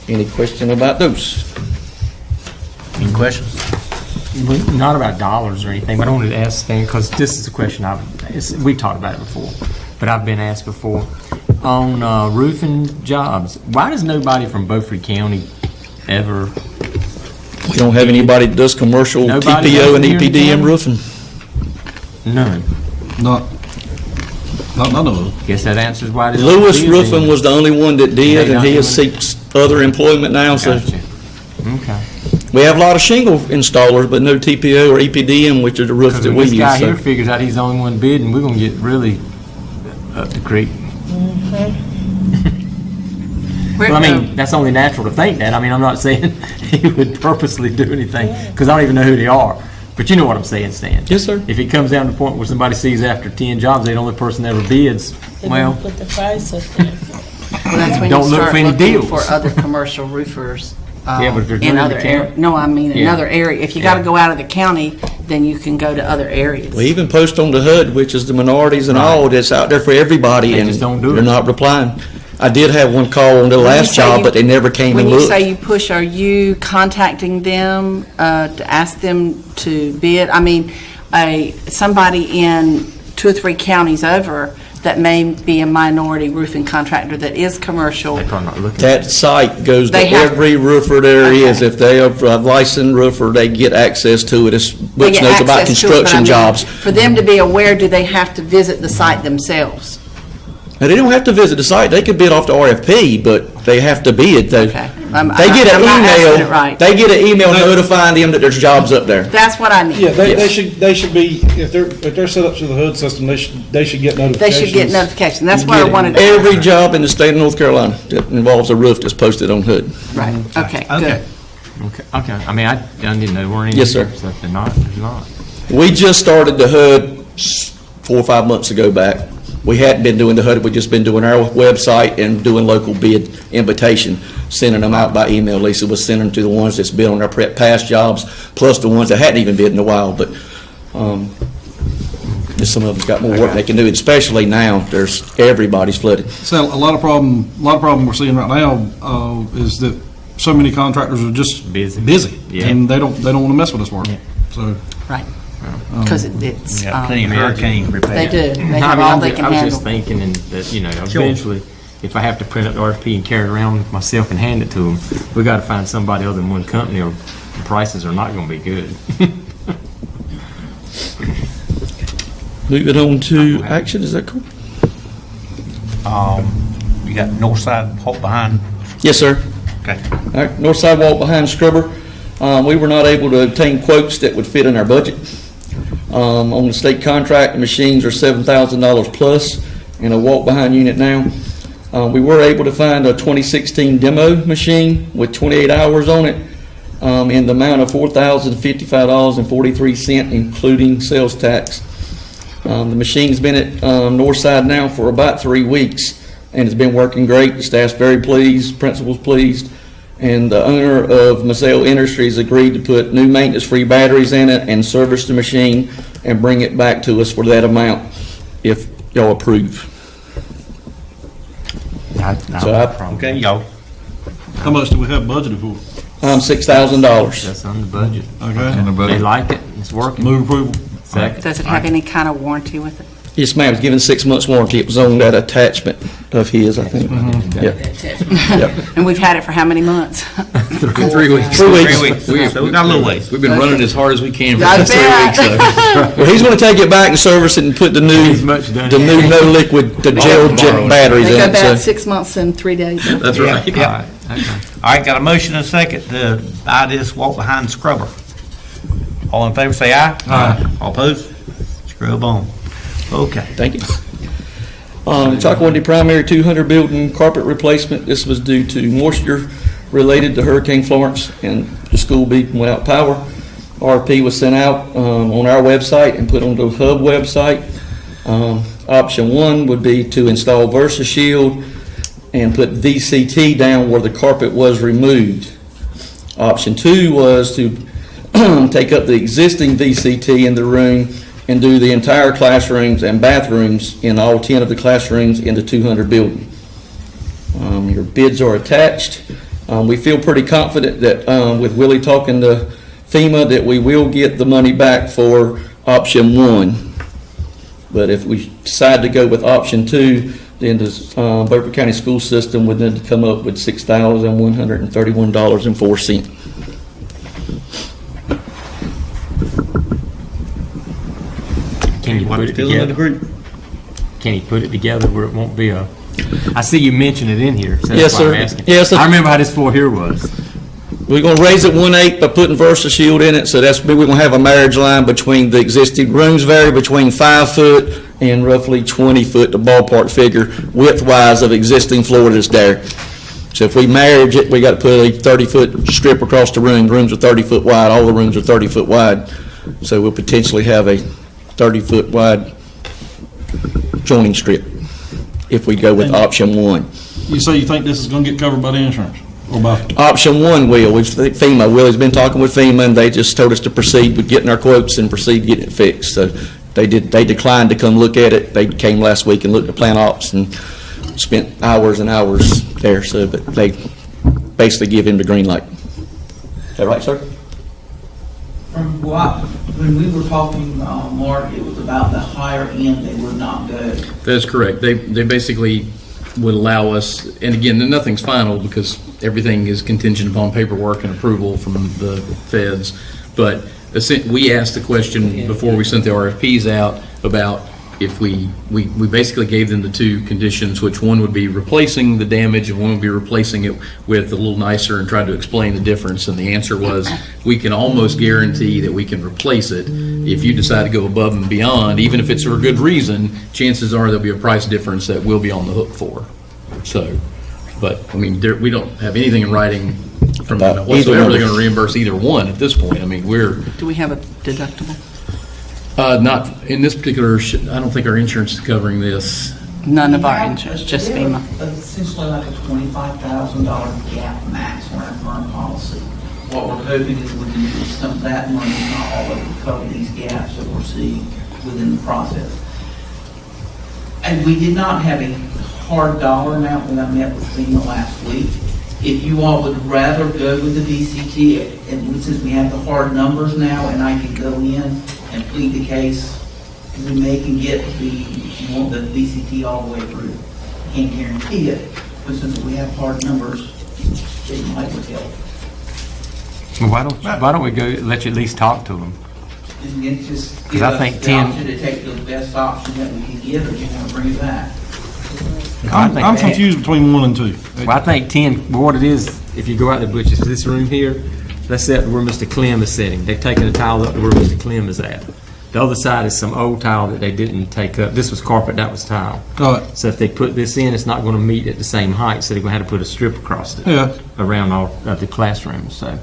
Any question about those? Any questions? Not about dollars or anything, but I wanted to ask Stan, because this is a question we've talked about it before, but I've been asked before. On roofing jobs, why does nobody from Beaufort County ever? We don't have anybody that does commercial TPO and EPDM roofing. None. Not none of them. Guess that answers why. Lewis Roofing was the only one that did, and he has seeks other employment now. So okay. We have a lot of shingle installers, but no TPO or EPDM, which are the roofs that we use. This guy here figures out he's the only one bidding, we're going to get really up the creek. Well, I mean, that's only natural to think that. I mean, I'm not saying he would purposely do anything, because I don't even know who they are. But you know what I'm saying, Stan. Yes, sir. If it comes down to the point where somebody sees after 10 jobs, they're the only person that ever bids, well, Put the price up there. Well, that's when Don't you look start for any looking deals. for other commercial roofers. Yeah, but if they're in doing other the county. areas. No, I mean Yeah. another area. If you got to go out of the county, then you can go to other areas. We even post on the HUD, which is the minorities and all, that's out there for everybody, They and just don't do they're it. not replying. I did have one call on the When you last say job, you- but they never came When and you looked. say you push, are you contacting them to ask them to bid? I mean, somebody in 2 or 3 counties over that may be a minority roofing contractor that is commercial. they're probably not looking. That site goes to They have- every roofer there is. Okay. If they are a licensed roofer, they get access to it. It's They which get knows about access to it, but I construction mean, jobs. For them to be aware, do they have to visit the site themselves? Now, they don't have to visit the site. They could bid off the RFP, but they have to bid. They get I'm an not asking it email. right. They get an email notifying them that there's jobs up there. That's what I mean. Yeah, they should be, if they're set up through the HUD system, they should get They notifications. should get notification. That's You what I get wanted to. every job in the state of North Carolina that involves a roof that's posted on HUD. Right, okay, good. Okay. I mean, I didn't know there weren't any. Yes, sir. So if they're not, there's not. We just started the HUD 4 or 5 months ago back. We hadn't been doing the HUD, we've just been doing our website and doing local bid invitation, sending them out by email. Lisa was sending them to the ones that's bid on our past jobs, plus the ones that hadn't even bid in a while, but just some of them's got more work they can do, especially now, everybody's flooded. So a lot of problem we're seeing right now is that so many contractors are just busy. Yeah. And they don't want to mess with this work. So Right. Because it's. Yeah, plenty of hurricane repair. They do. They I have mean, all they can I was handle. just thinking that, Sure. eventually, if I have to print up the RFP and carry it around myself and hand it to them, we got to find somebody other than one company, or the prices are not going to be good. Moving on to action, is that cool? You got north side walk behind. Yes, sir. Okay. All right, north sidewalk behind Scrubber. We were not able to obtain quotes that would fit in our budget. On the state contract, the machines are $7,000 plus in a walk behind unit now. We were able to find a 2016 demo machine with 28 hours on it in the amount of $4,055.43, including sales tax. The machine's been at north side now for about 3 weeks, and it's been working great. The staff's very pleased, principal's pleased, and the owner of Mazzell Industries agreed to put new maintenance-free batteries in it and service the machine and bring it back to us for that amount, if y'all approve. Okay, y'all. How much do we have budgeted for? $6,000. That's on the budget. Okay. They like it. It's working. Move approval. Second. Does it have any kind of warranty with it? Yes, ma'am, it's given 6 months warranty. It was on that attachment of his, I think. Yeah. And we've had it for how many months? 3 weeks. 3 weeks. 3 weeks. So we got a little ways. We've been running as hard as we can for I the last 3 bet. weeks, though. Well, he's going to take it back and service it and put the new no liquid, the gel jet batteries They in go it. bad So 6 months and 3 days. That's right. Yeah. All right, got a motion and a second to buy this walk behind scrubber. All in favor, say aye. Aye. All opposed? Scrub on. Okay. Thank you. Chakawindy Primary 200 building carpet replacement. This was due to moisture related to Hurricane Florence and the school being without power. RFP was sent out on our website and put on the Hub website. Option 1 would be to install Versa Shield and put VCT down where the carpet was removed. Option 2 was to take up the existing VCT in the room and do the entire classrooms and bathrooms in all 10 of the classrooms in the 200 building. Your bids are attached. We feel pretty confident that with Willie talking to FEMA that we will get the money back for option 1. But if we decide to go with option 2, then the Beaufort County school system would then come up with $6,131.04. Can you put it Feeling of the together? group? Can you put it together where it won't be a? I see you mentioned it in here. So that's Yes, why sir. I'm asking. Yes, sir. I remember how this floor here was. We're going to raise it 1/8 by putting Versa Shield in it, so we're going to have a marriage line between the existing rooms vary between 5 foot and roughly 20 foot, the ballpark figure, width-wise of existing floor that's there. So if we marriage it, we got to put a 30-foot strip across the room. The rooms are 30 foot wide. All the rooms are 30 foot wide. So we'll potentially have a 30-foot wide joining strip if we go with option 1. You say you think this is going to get covered by the insurance? Or by? Option 1 will, which FEMA, Willie's been talking with FEMA, and they just told us to proceed with getting our quotes and proceed getting it fixed. So they declined to come look at it. They came last week and looked at plant ops and spent hours and hours there, so but they basically give him the green light. Is that right, sir? When we were talking, Mark, it was about the higher end they would not go. That's correct. They basically would allow us, and again, nothing's final because everything is contingent upon paperwork and approval from the feds, but we asked the question before we sent the RFPs out about if we basically gave them the 2 conditions, which one would be replacing the damage and one would be replacing it with a little nicer, and tried to explain the difference. And the answer was we can almost guarantee that we can replace it. If you decide to go above and beyond, even if it's for a good reason, chances are there'll be a price difference that we'll be on the hook for. So, but I mean, we don't have anything in writing from them whatsoever. They're going to reimburse either one at this point. I mean, Do we have a deductible? Not in this particular, I don't think our insurance is covering this. None of our insurance, just FEMA. Essentially like a $25,000 gap max on our current policy. What we're hoping is we can use some of that money, not all of it, to cover these gaps that we're seeing within the process. And we did not have a hard dollar amount when I met with FEMA last week. If you all would rather go with the VCT, and since we have the hard numbers now, and I can go in and plead the case, we may can get the VCT all the way through. can't guarantee it, but since we have hard numbers, it might would help. Well, why don't we go, let you at least talk to them? And it just 'Cause give I us think the 10 option to take the best option that we can get, or you want to bring it back. I'm confused between 1 and 2. Well, I think 10, well, what it is, if you go out the butchers, this room here, that's it where Mr. Clem is sitting. They've taken the tile up to where Mr. Clem is at. The other side is some old tile that they didn't take up. This was carpet, that was tile. Right. So if they put this in, it's not going to meet at the same height, so they're going to have to put a strip across it. Yeah. Around all of the classrooms, so.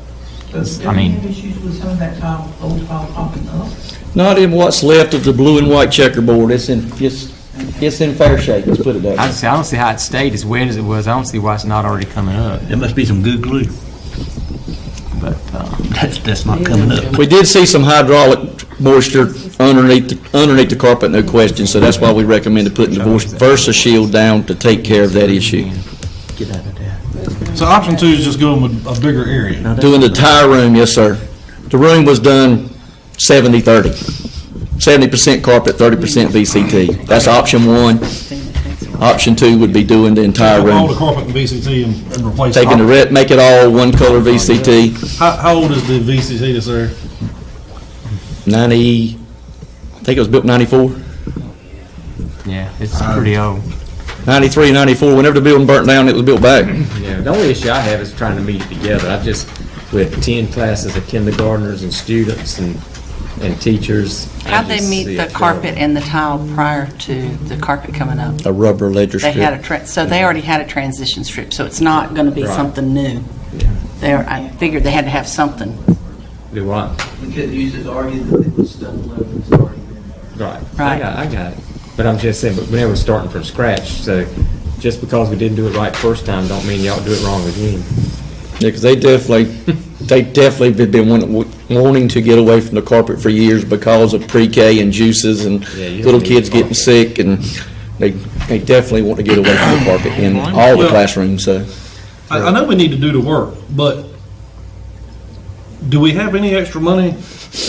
I mean, have issues with some of that tile, old tile popping up? Not in what's left of the blue and white checkerboard. It's in fair shape, let's put it that way. I don't see how it stayed as wet as it was. I don't see why it's not already coming up. There must be some good glue. But that's not coming up. We did see some hydraulic moisture underneath the carpet, no question, so that's why we recommended putting the Versa Shield down to take care of that issue. Get out of there. So option 2 is just going with a bigger area. Doing the tire room, yes, sir. The room was done 70-30. 70% carpet, 30% VCT. That's option 1. Option 2 would be doing the entire All the room. carpet and VCT and replace Taking the red, make it all one color VCT. How old is the VCT that's there? 90, I think it was built 94. yeah, it's pretty old. 93, 94, whenever the building burnt down, it was built back. Yeah, the only issue I have is trying to meet it together. We have 10 classes of kindergartners and students and teachers. How'd they meet the carpet and the tile prior to the carpet coming up? A rubber ledger They strip. had so they already had a transition strip, so it's not going to be Right. something new. I figured they had to have something. Do what? We could use it to argue that it was stone level, it's already been. Right. Right. I got it. But I'm just saying, but whenever we're starting from scratch, so just because we didn't do it right first time, don't mean y'all do it wrong again. Yeah, because they definitely have been wanting to get away from the carpet for years because of pre-K and juices and you little don't need kids carpet. getting sick, and they definitely want to get away from the carpet in all the classrooms, so. I know we need to do the work, but do we have any extra money?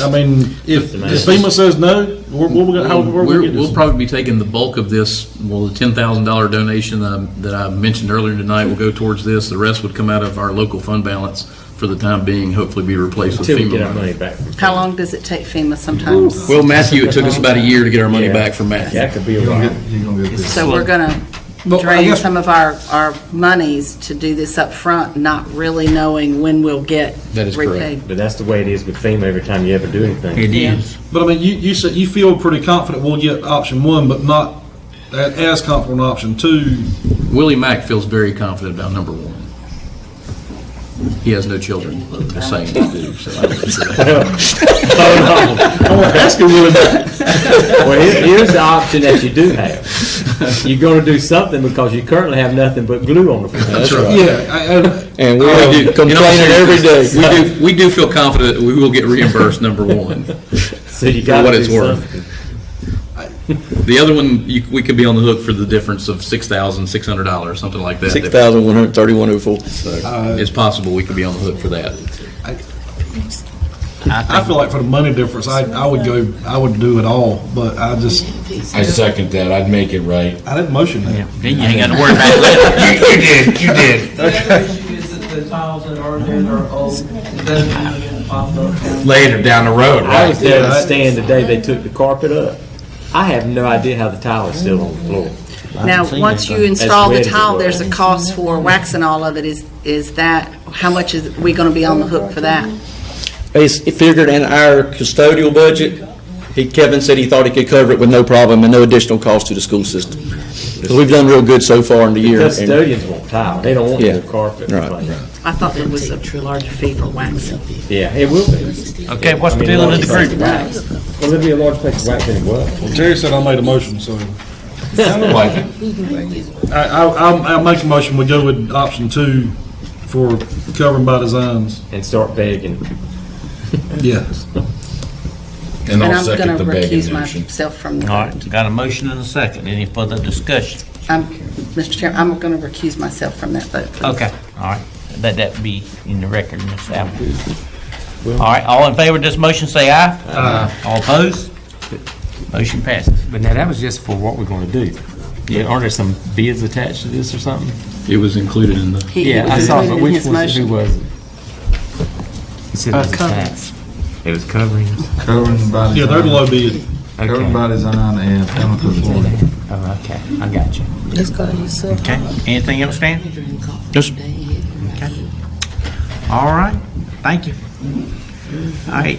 I mean, if FEMA says no, where we get We'll this? probably be taking the bulk of this, well, the $10,000 donation that I mentioned earlier tonight will go towards this. The rest would come out of our local fund balance for the time being, hopefully be replaced with Until we get FEMA our money. money back. How long does it take FEMA sometimes? Well, Matthew, it took us about a year to get our money back from Matthew. That could be a while. So we're going to But I drain guess- some of our monies to do this up front, not really knowing when we'll get That is correct. repaid. But that's the way it is with FEMA every time you ever do anything. It is. But I mean, you said you feel pretty confident we'll get option 1, but not as confident on option 2. Willie Mack feels very confident about number 1. He has no children, the same as do, so I don't consider that. I want to ask him really bad. Well, here's the option that you do have. You're going to do something because you currently have nothing but glue on the floor. That's right. Yeah, And we're complaining every day. We do feel confident that we will get reimbursed number 1. So you For got what to it's do worth. something. The other one, we could be on the hook for the difference of $6,600, something like that. $6,131.04. So it's possible we could be on the hook for that. I feel like for the money difference, I would do it all, but I second that. I'd make it right. I didn't motion that. Then you ain't got to worry about it later. You did. The other issue is that the tiles that are there are old, it doesn't even pop up. Later down the road, I was right? there to stand the day they took the carpet up. I have no idea how the tile is still on the floor. Now, once you install the wet as it tile, was. there's a cost for waxing all of it. Is that, how much is we going to be on the hook for that? It's figured in our custodial budget. Kevin said he thought he could cover it with no problem and no additional cost to the school system. So we've done real good so far in the year. The custodians want tile. They don't want Yeah. the carpet. Right. I thought it was a larger fee for waxing. Yeah, it will be. Okay, what's the feeling of the group? Well, there'll be a large place to wax than it was. Well, Terry said I made a motion, so Sounded like it. I'll make a motion. We go with option 2 for covering by designs. And start begging. Yes. And I'll I'm second going to the begging recuse motion. myself from the All vote. right, got a motion and a second. Any further discussion? Mr. Chairman, I'm going to recuse myself from that vote, please. Okay, all right. Let that be in the record, Ms. Allen. All right, all in favor of this motion, say aye. Aye. All opposed? Motion passes. But now, that was just for what we're going to do. Are there some bids attached to this or something? It was included in the. Yeah, I saw, but which his was, motion. who was it? He said it was attached. It was covering. Covering by design. Yeah, they're the low bid. Covering by design and chemical flooring. Oh, okay, I got you. Let's go to yourself. Okay, anything else, Dan? Yes, sir. Okay. All right, thank you. All right,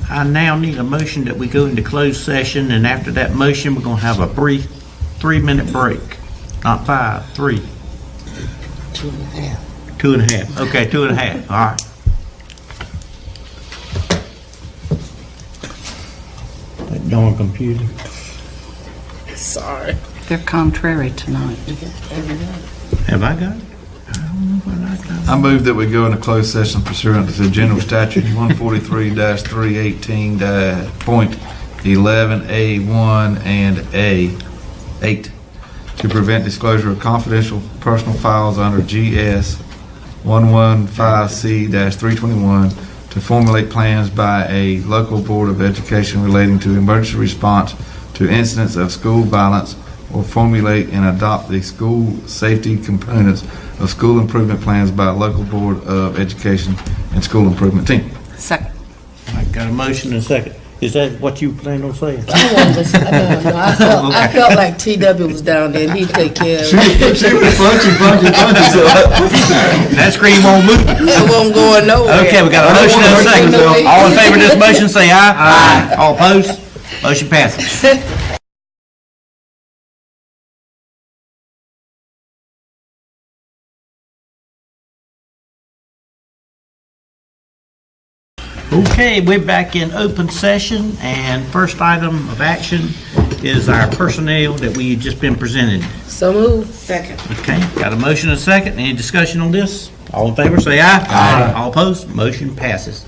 I now need a motion that we go into closed session, and after that motion, we're gonna have a brief 3-minute break. Not 5, 3. 2.5. 2.5, okay, 2.5, all right. That darn computer. Sorry. They're contrary tonight. Have I got it? I don't know what I got. I move that we go into closed session pursuant to the General Statute 143-318.11A1 and A8 to prevent disclosure of confidential personal files under GS 115C-321, to formulate plans by a local board of education relating to emergency response to incidents of school violence, or formulate and adopt the school safety components of school improvement plans by a local board of education and school improvement team. Second. I got a motion and a second. Is that what you plan on saying? I wanted to, I felt like TW was down there and he'd take care of it. She was punchy. That screen won't move. It wasn't going nowhere. Okay, we got a motion and a second. All in favor of this motion, say aye. Aye. All opposed? Motion passes. Okay, we're back in open session, and first item of action is our personnel that we've just been presented. So moved. Second. Okay, got a motion and a second. Any discussion on this? All in favor, say aye. Aye. All opposed? Motion passes.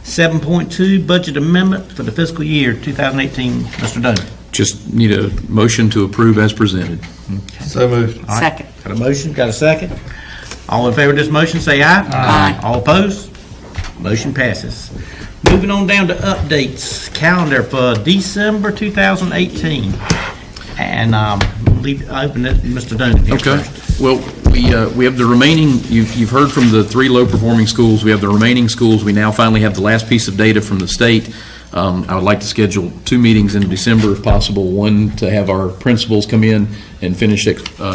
7.2, budget amendment for the fiscal year 2018. Mr. Dunn. Just need a motion to approve as presented. So moved. All right, Second. got a motion, got a second. All in favor of this motion, say aye. Aye. All opposed? Motion passes. Moving on down to updates, calendar for December 2018. And open it, Mr. Dunn. Okay. Well, we have the remaining, you've heard from the 3 low-performing schools. We have the remaining schools. We now finally have the last piece of data from the state. I would like to schedule 2 meetings in December if possible. One to have our principals come in and finish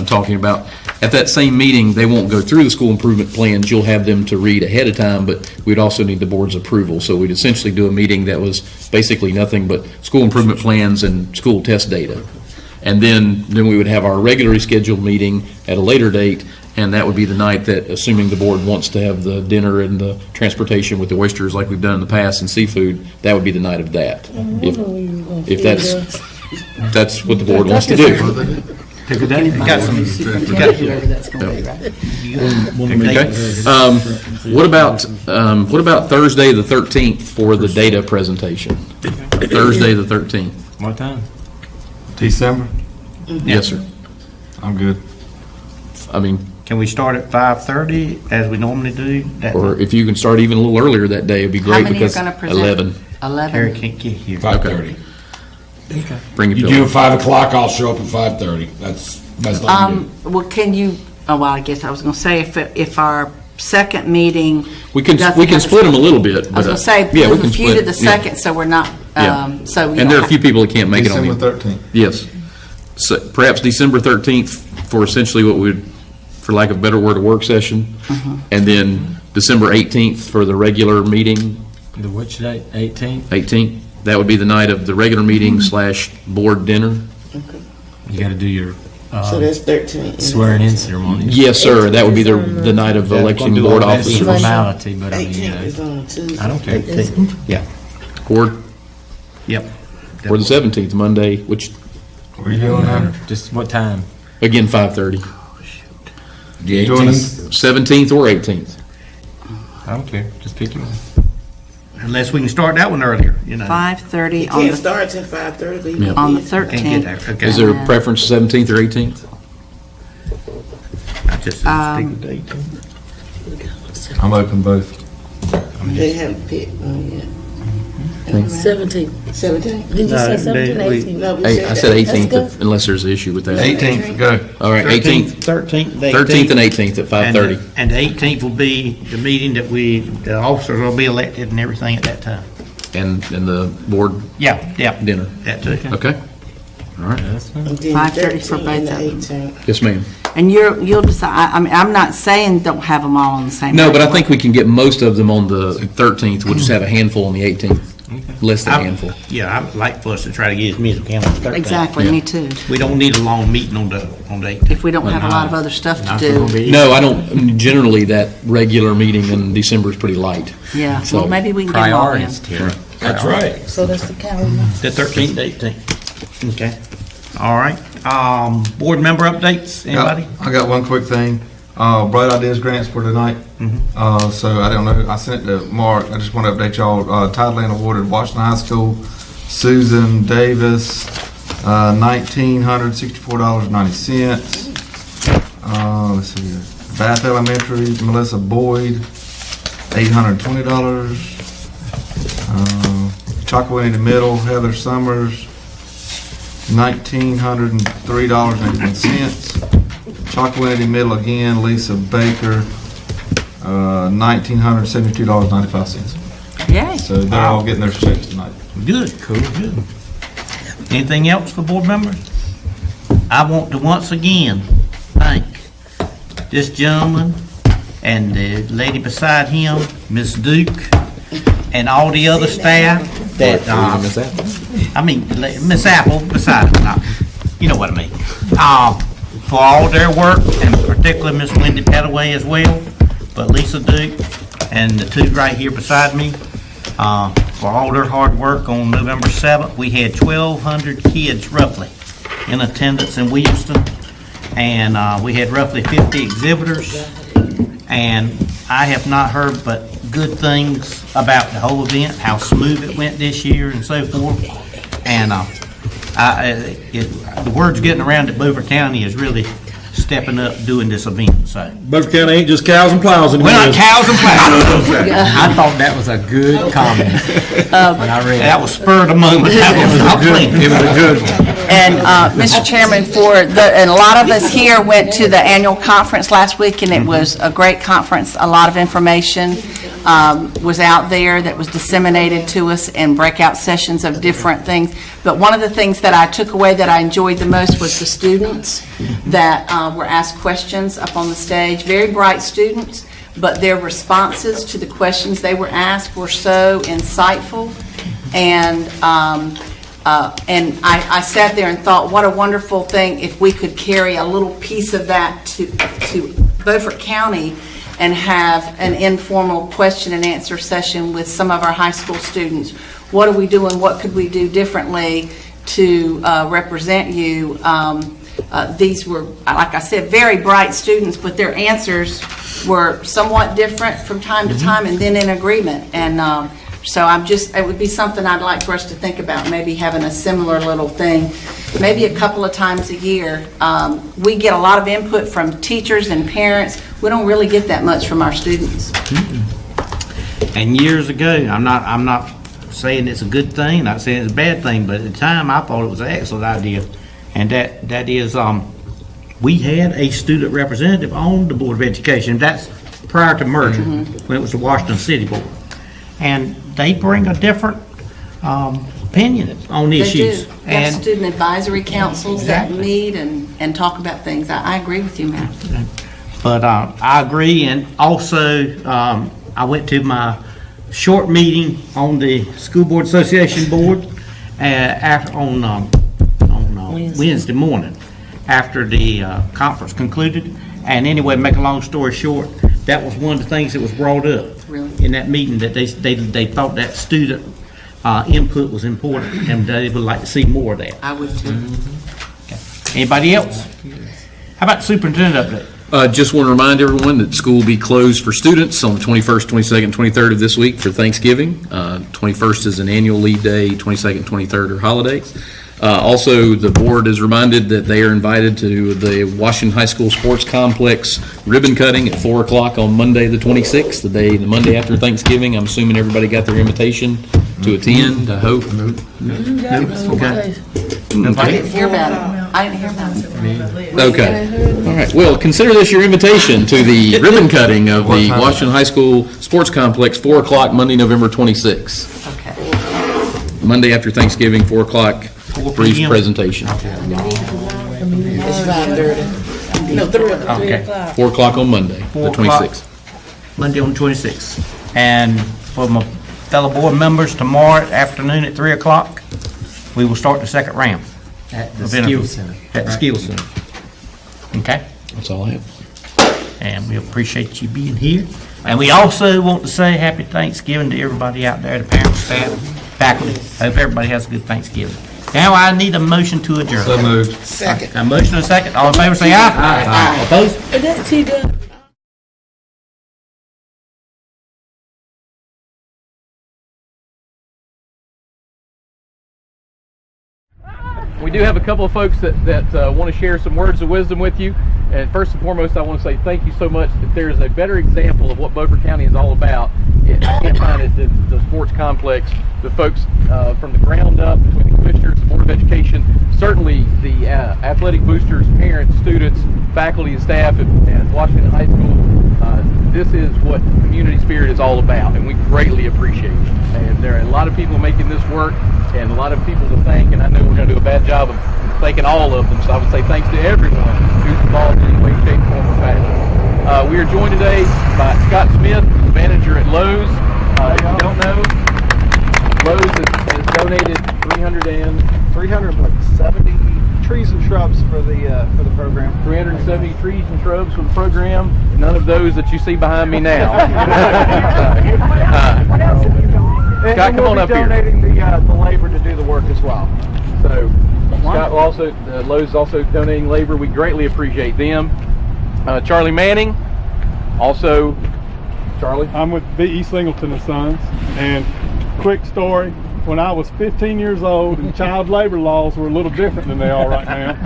talking about. At that same meeting, they won't go through the school improvement plans. You'll have them to read ahead of time, but we'd also need the board's approval. So we'd essentially do a meeting that was basically nothing but school improvement plans and school test data. And then we would have our regularly scheduled meeting at a later date, and that would be the night that, assuming the board wants to have the dinner and the transportation with the oysters like we've done in the past and seafood, that would be the night of that. If that's what the board wants to do. Pick a day. Got some. Whoever that's going to be, right? Okay. What about Thursday the 13th for the data presentation? Thursday the 13th. What time? December? Yes, sir. I'm good. I mean, Can we start at 5:30 as we normally do? or if you can start even a little earlier that day, it'd be How great many are because going to present? 11. 11. Harry can't get here. 5:30. Bring it You to do at 5 o'clock, I'll show up at 5:30. That's best I can do. Well, can you, I guess I was going to say, if our second meeting. We can doesn't split them a little bit. I was going to say, yeah, we move can a few split to the it, yeah. second, so we're not, Yeah. so we And don't there are a have- few people that can't make it on December the 13th. Yes. So perhaps December 13th for essentially what would, for lack of a better word, a work session. And then December 18th for the regular meeting. The which date? 18th? 18th. That would be the night of the regular meeting / board dinner. You got to do your So that's 13. swearing-in ceremony. Yes, sir. That would be the night of election board It's a officers. formality, but I mean, 18 is on Tuesday. I don't care. Yeah. Or Yep. or the 17th, Monday, which, Where you doing that? Just what time? again, 5:30. The Doing 18th. 17th or 18th. I don't care. Just pick your one. Unless we can start that one earlier, 5:30 on Can't the, start till 5:30. Yeah. on the Can't get 13th. there. Okay. Is there a preference, 17th or 18th? I just stick with the 18th. I'm open both. They haven't picked one yet. 17. 17. Did you say 17, 18? No, we I said 18th, unless there's an issue with that. 18th, go. All right, 18th, 13th and 18th at 5:30. And the 18th will be the meeting that the officers will be elected and everything at that time. And the board Yeah, dinner. that too. Okay. All right. 5:30 for both of them. Yes, ma'am. And you'll decide, I mean, I'm not saying don't have them all on the same. No, but I day. think we can get most of them on the 13th. We'll just have a handful on the 18th. Less than a handful. Yeah, I'd like for us to try to get as many as we can on the 13th. Exactly, me too. We don't need a long meeting on the 18th. If we don't have a lot of other stuff to do. No, I don't. Generally, that regular meeting in December is pretty light. Yeah, So, well, maybe we can get them all in. Priorities, Terry. That's right. So that's the calendar. The 13th, 18th. Okay. All right. Board member updates, anybody? I got one quick thing. Bright Ideas grants for tonight. So I don't know. I sent it to Mark. I just want to update y'all. Tideland awarded Washington High School Susan Davis $1,964.90. Let's see here. Bath Elementary Melissa Boyd $820. Chocowinity Middle Heather Summers $1,903.81. Chocowinity Middle again, Lisa Baker, $1,972.95. Yay. So they're all getting their checks tonight. Good, cool, good. Anything else for board members? I want to once again thank this gentleman and the lady beside him, Miss Duke, and all the other staff that, Miss Apple beside him, you know what I mean. For all their work, and particularly Miss Wendy Pettaway as well, but Lisa Duke and the two right here beside me, for all their hard work on November 7th. We had 1,200 kids roughly in attendance in Williamston, and we had roughly 50 exhibitors, and I have not heard but good things about the whole event, how smooth it went this year and so forth, and the word's getting around that Beaufort County is really stepping up doing this event. So Beaufort County ain't just cows and plows anymore. we're not cows and plows. I thought that was a good comment when I read That was spur of the moment. That was it was a good one. And Mr. Chairman, and a lot of us here went to the annual conference last week, and it was a great conference. A lot of information was out there that was disseminated to us in breakout sessions of different things. But one of the things that I took away that I enjoyed the most was the students that were asked questions up on the stage. Very bright students, but their responses to the questions they were asked were so insightful. And I sat there and thought, what a wonderful thing if we could carry a little piece of that to Beaufort County and have an informal question and answer session with some of our high school students. What are we doing? What could we do differently to represent you? These were, like I said, very bright students, but their answers were somewhat different from time to time and then in agreement. And so it would be something I'd like for us to think about, maybe having a similar little thing, maybe a couple of times a year. We get a lot of input from teachers and parents. We don't really get that much from our students. And years ago, I'm not saying it's a good thing, not saying it's a bad thing, but at the time I thought it was an excellent idea. And that is, we had a student representative on the Board of Education. That's prior to merger, when it was the Washington City Board. And they bring a different opinion on the issues. They do. We have student advisory councils that meet and talk about things. I agree with you, Matt. But I agree, and also I went to my short meeting on the School Board Association Board on Wednesday morning after the conference concluded. And anyway, make a long story short, that was one of the things that was brought up in that meeting, that they thought that student input was important and they would like to see more of that. I would too. Okay. Anybody else? How about the superintendent update? Just want to remind everyone that school will be closed for students on the 21st, 22nd, 23rd of this week for Thanksgiving. 21st is an annual leave day, 22nd, 23rd are holidays. Also, the board is reminded that they are invited to the Washington High School Sports Complex ribbon cutting at 4 o'clock on Monday the 26th, the Monday after Thanksgiving. I'm assuming everybody got their invitation to attend, I hope. I didn't hear about it. I didn't hear about it. Okay. All right. Well, consider this your invitation to the ribbon cutting of the Washington High School Sports Complex, 4 o'clock, Monday, November 26th. Okay. Monday after Thanksgiving, 4 o'clock, brief p.m. presentation. It's 5:30. No, 3 o'clock. Okay. 4 o'clock on Monday, the 4 o'clock. 26th. Monday on the 26th. And for my fellow board members, tomorrow afternoon at 3 o'clock, we will start the second round. At the of Skill interviews. Center. At the Skill Center. Okay? That's all I have. And we appreciate you being here. And we also want to say happy Thanksgiving to everybody out there, the parents, staff, faculty. Hope everybody has a good Thanksgiving. Now I need a motion to adjourn. So moved. Second. A motion and a second. All in favor say aye. Aye. Opposed? That's he done. We do have a couple of folks that want to share some words of wisdom with you. And first and foremost, I want to say thank you so much. If there is a better example of what Beaufort County is all about, I can't find it in the sports complex. The folks from the ground up, between the commissioners, the Board of Education, certainly the athletic boosters, parents, students, faculty, and staff at Washington High School. This is what community spirit is all about, and we greatly appreciate it. And there are a lot of people making this work, and a lot of people to thank, and I know we're going to do a bad job of thanking all of them, so I would say thanks to everyone who's involved in any way, shape, form, or fashion. We are joined today by Scott Smith, manager at Lowe's. If you don't know, Lowe's has donated 370 trees and shrubs for the program. 370 trees and shrubs for the program. None of those that you see behind me now. Scott, come on up here. We'll be donating the labor to do the work as well. So Scott will also, Lowe's is also donating labor. We greatly appreciate them. Charlie Manning, also. Charlie? I'm with V.E. Singleton and Sons, and quick story, when I was 15 years old and child labor laws were a little different than they are right now,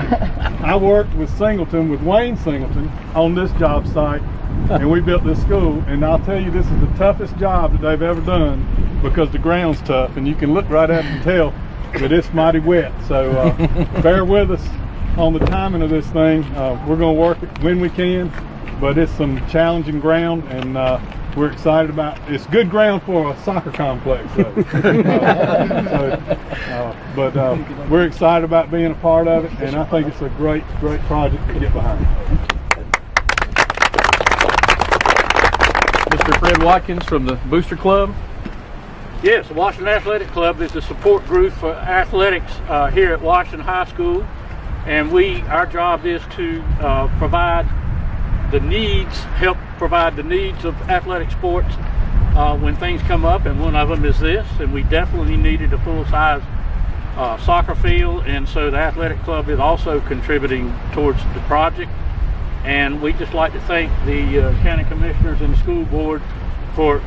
I worked with Singleton, with Wayne Singleton, on this job site, and we built this school. And I'll tell you, this is the toughest job that they've ever done because the ground's tough, and you can look right at it and tell that it's mighty wet. So bear with us on the timing of this thing. We're going to work it when we can, but it's some challenging ground, and we're excited about it. It's good ground for a soccer complex, though. But we're excited about being a part of it, and I think it's a great project to get behind. Mr. Fred Watkins from the Booster Club. Yes, the Washington Athletic Club is the support group for athletics here at Washington High School, and our job is to help provide the needs of athletic sports when things come up, and one of them is this, and we definitely needed a full-size soccer field, and so the athletic club is also contributing towards the project. And we just like to thank the county commissioners and the school board for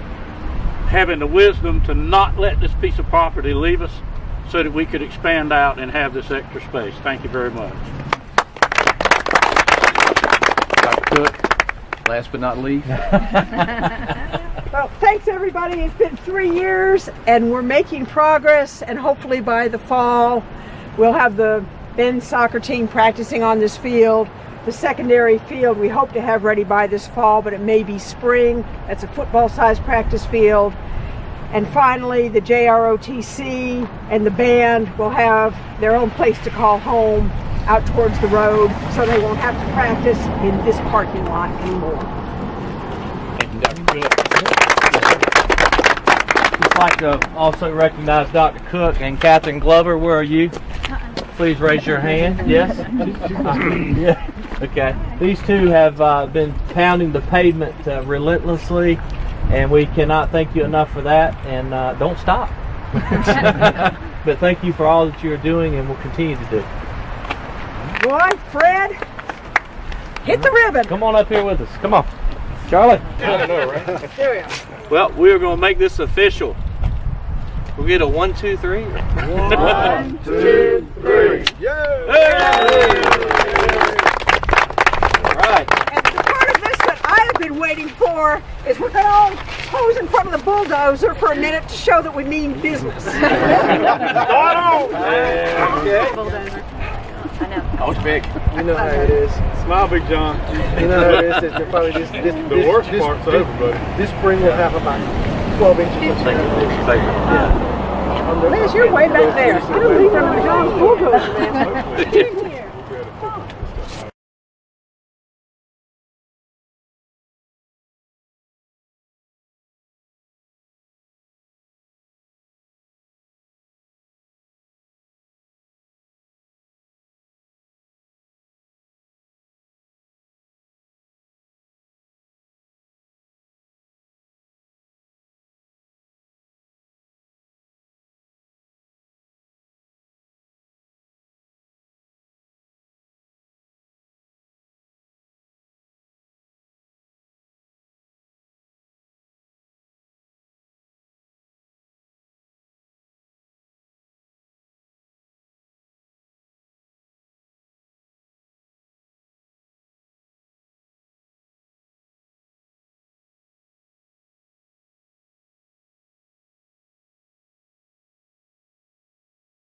having the wisdom to not let this piece of property leave us so that we could expand out and have this extra space. Thank you very much. Dr. Cook, last but not least. Well, thanks everybody. It's been 3 years and we're making progress, and hopefully by the fall we'll have the men's soccer team practicing on this field. The secondary field we hope to have ready by this fall, but it may be spring. That's a football-sized practice field. And finally, the JROTC and the band will have their own place to call home out towards the road, so they won't have to practice in this parking lot anymore. I'd like to also recognize Dr. Cook and Catherine Glover. Where are you? Please raise your hand. Yes? Yeah. Okay. These two have been pounding the pavement relentlessly, and we cannot thank you enough for that, and don't stop. But thank you for all that you're doing and will continue to do. Roy, Fred, hit the ribbon. Come on up here with us. Come on. Charlie. There we are. Well, we are going to make this official. We'll get a 1, 2, 3. 1, 2, 3. And the part of this that I have been waiting for is we're going to all pose in front of the bulldozer for a minute to show that we mean business. Start on! Oh, it's big. You know how it is. Smile, Big John. You know how it is. That you're probably The worst part's over, buddy. This spring will have about 12 inches. Liz, you're way back there. I don't believe I'm on John's bulldozer, man.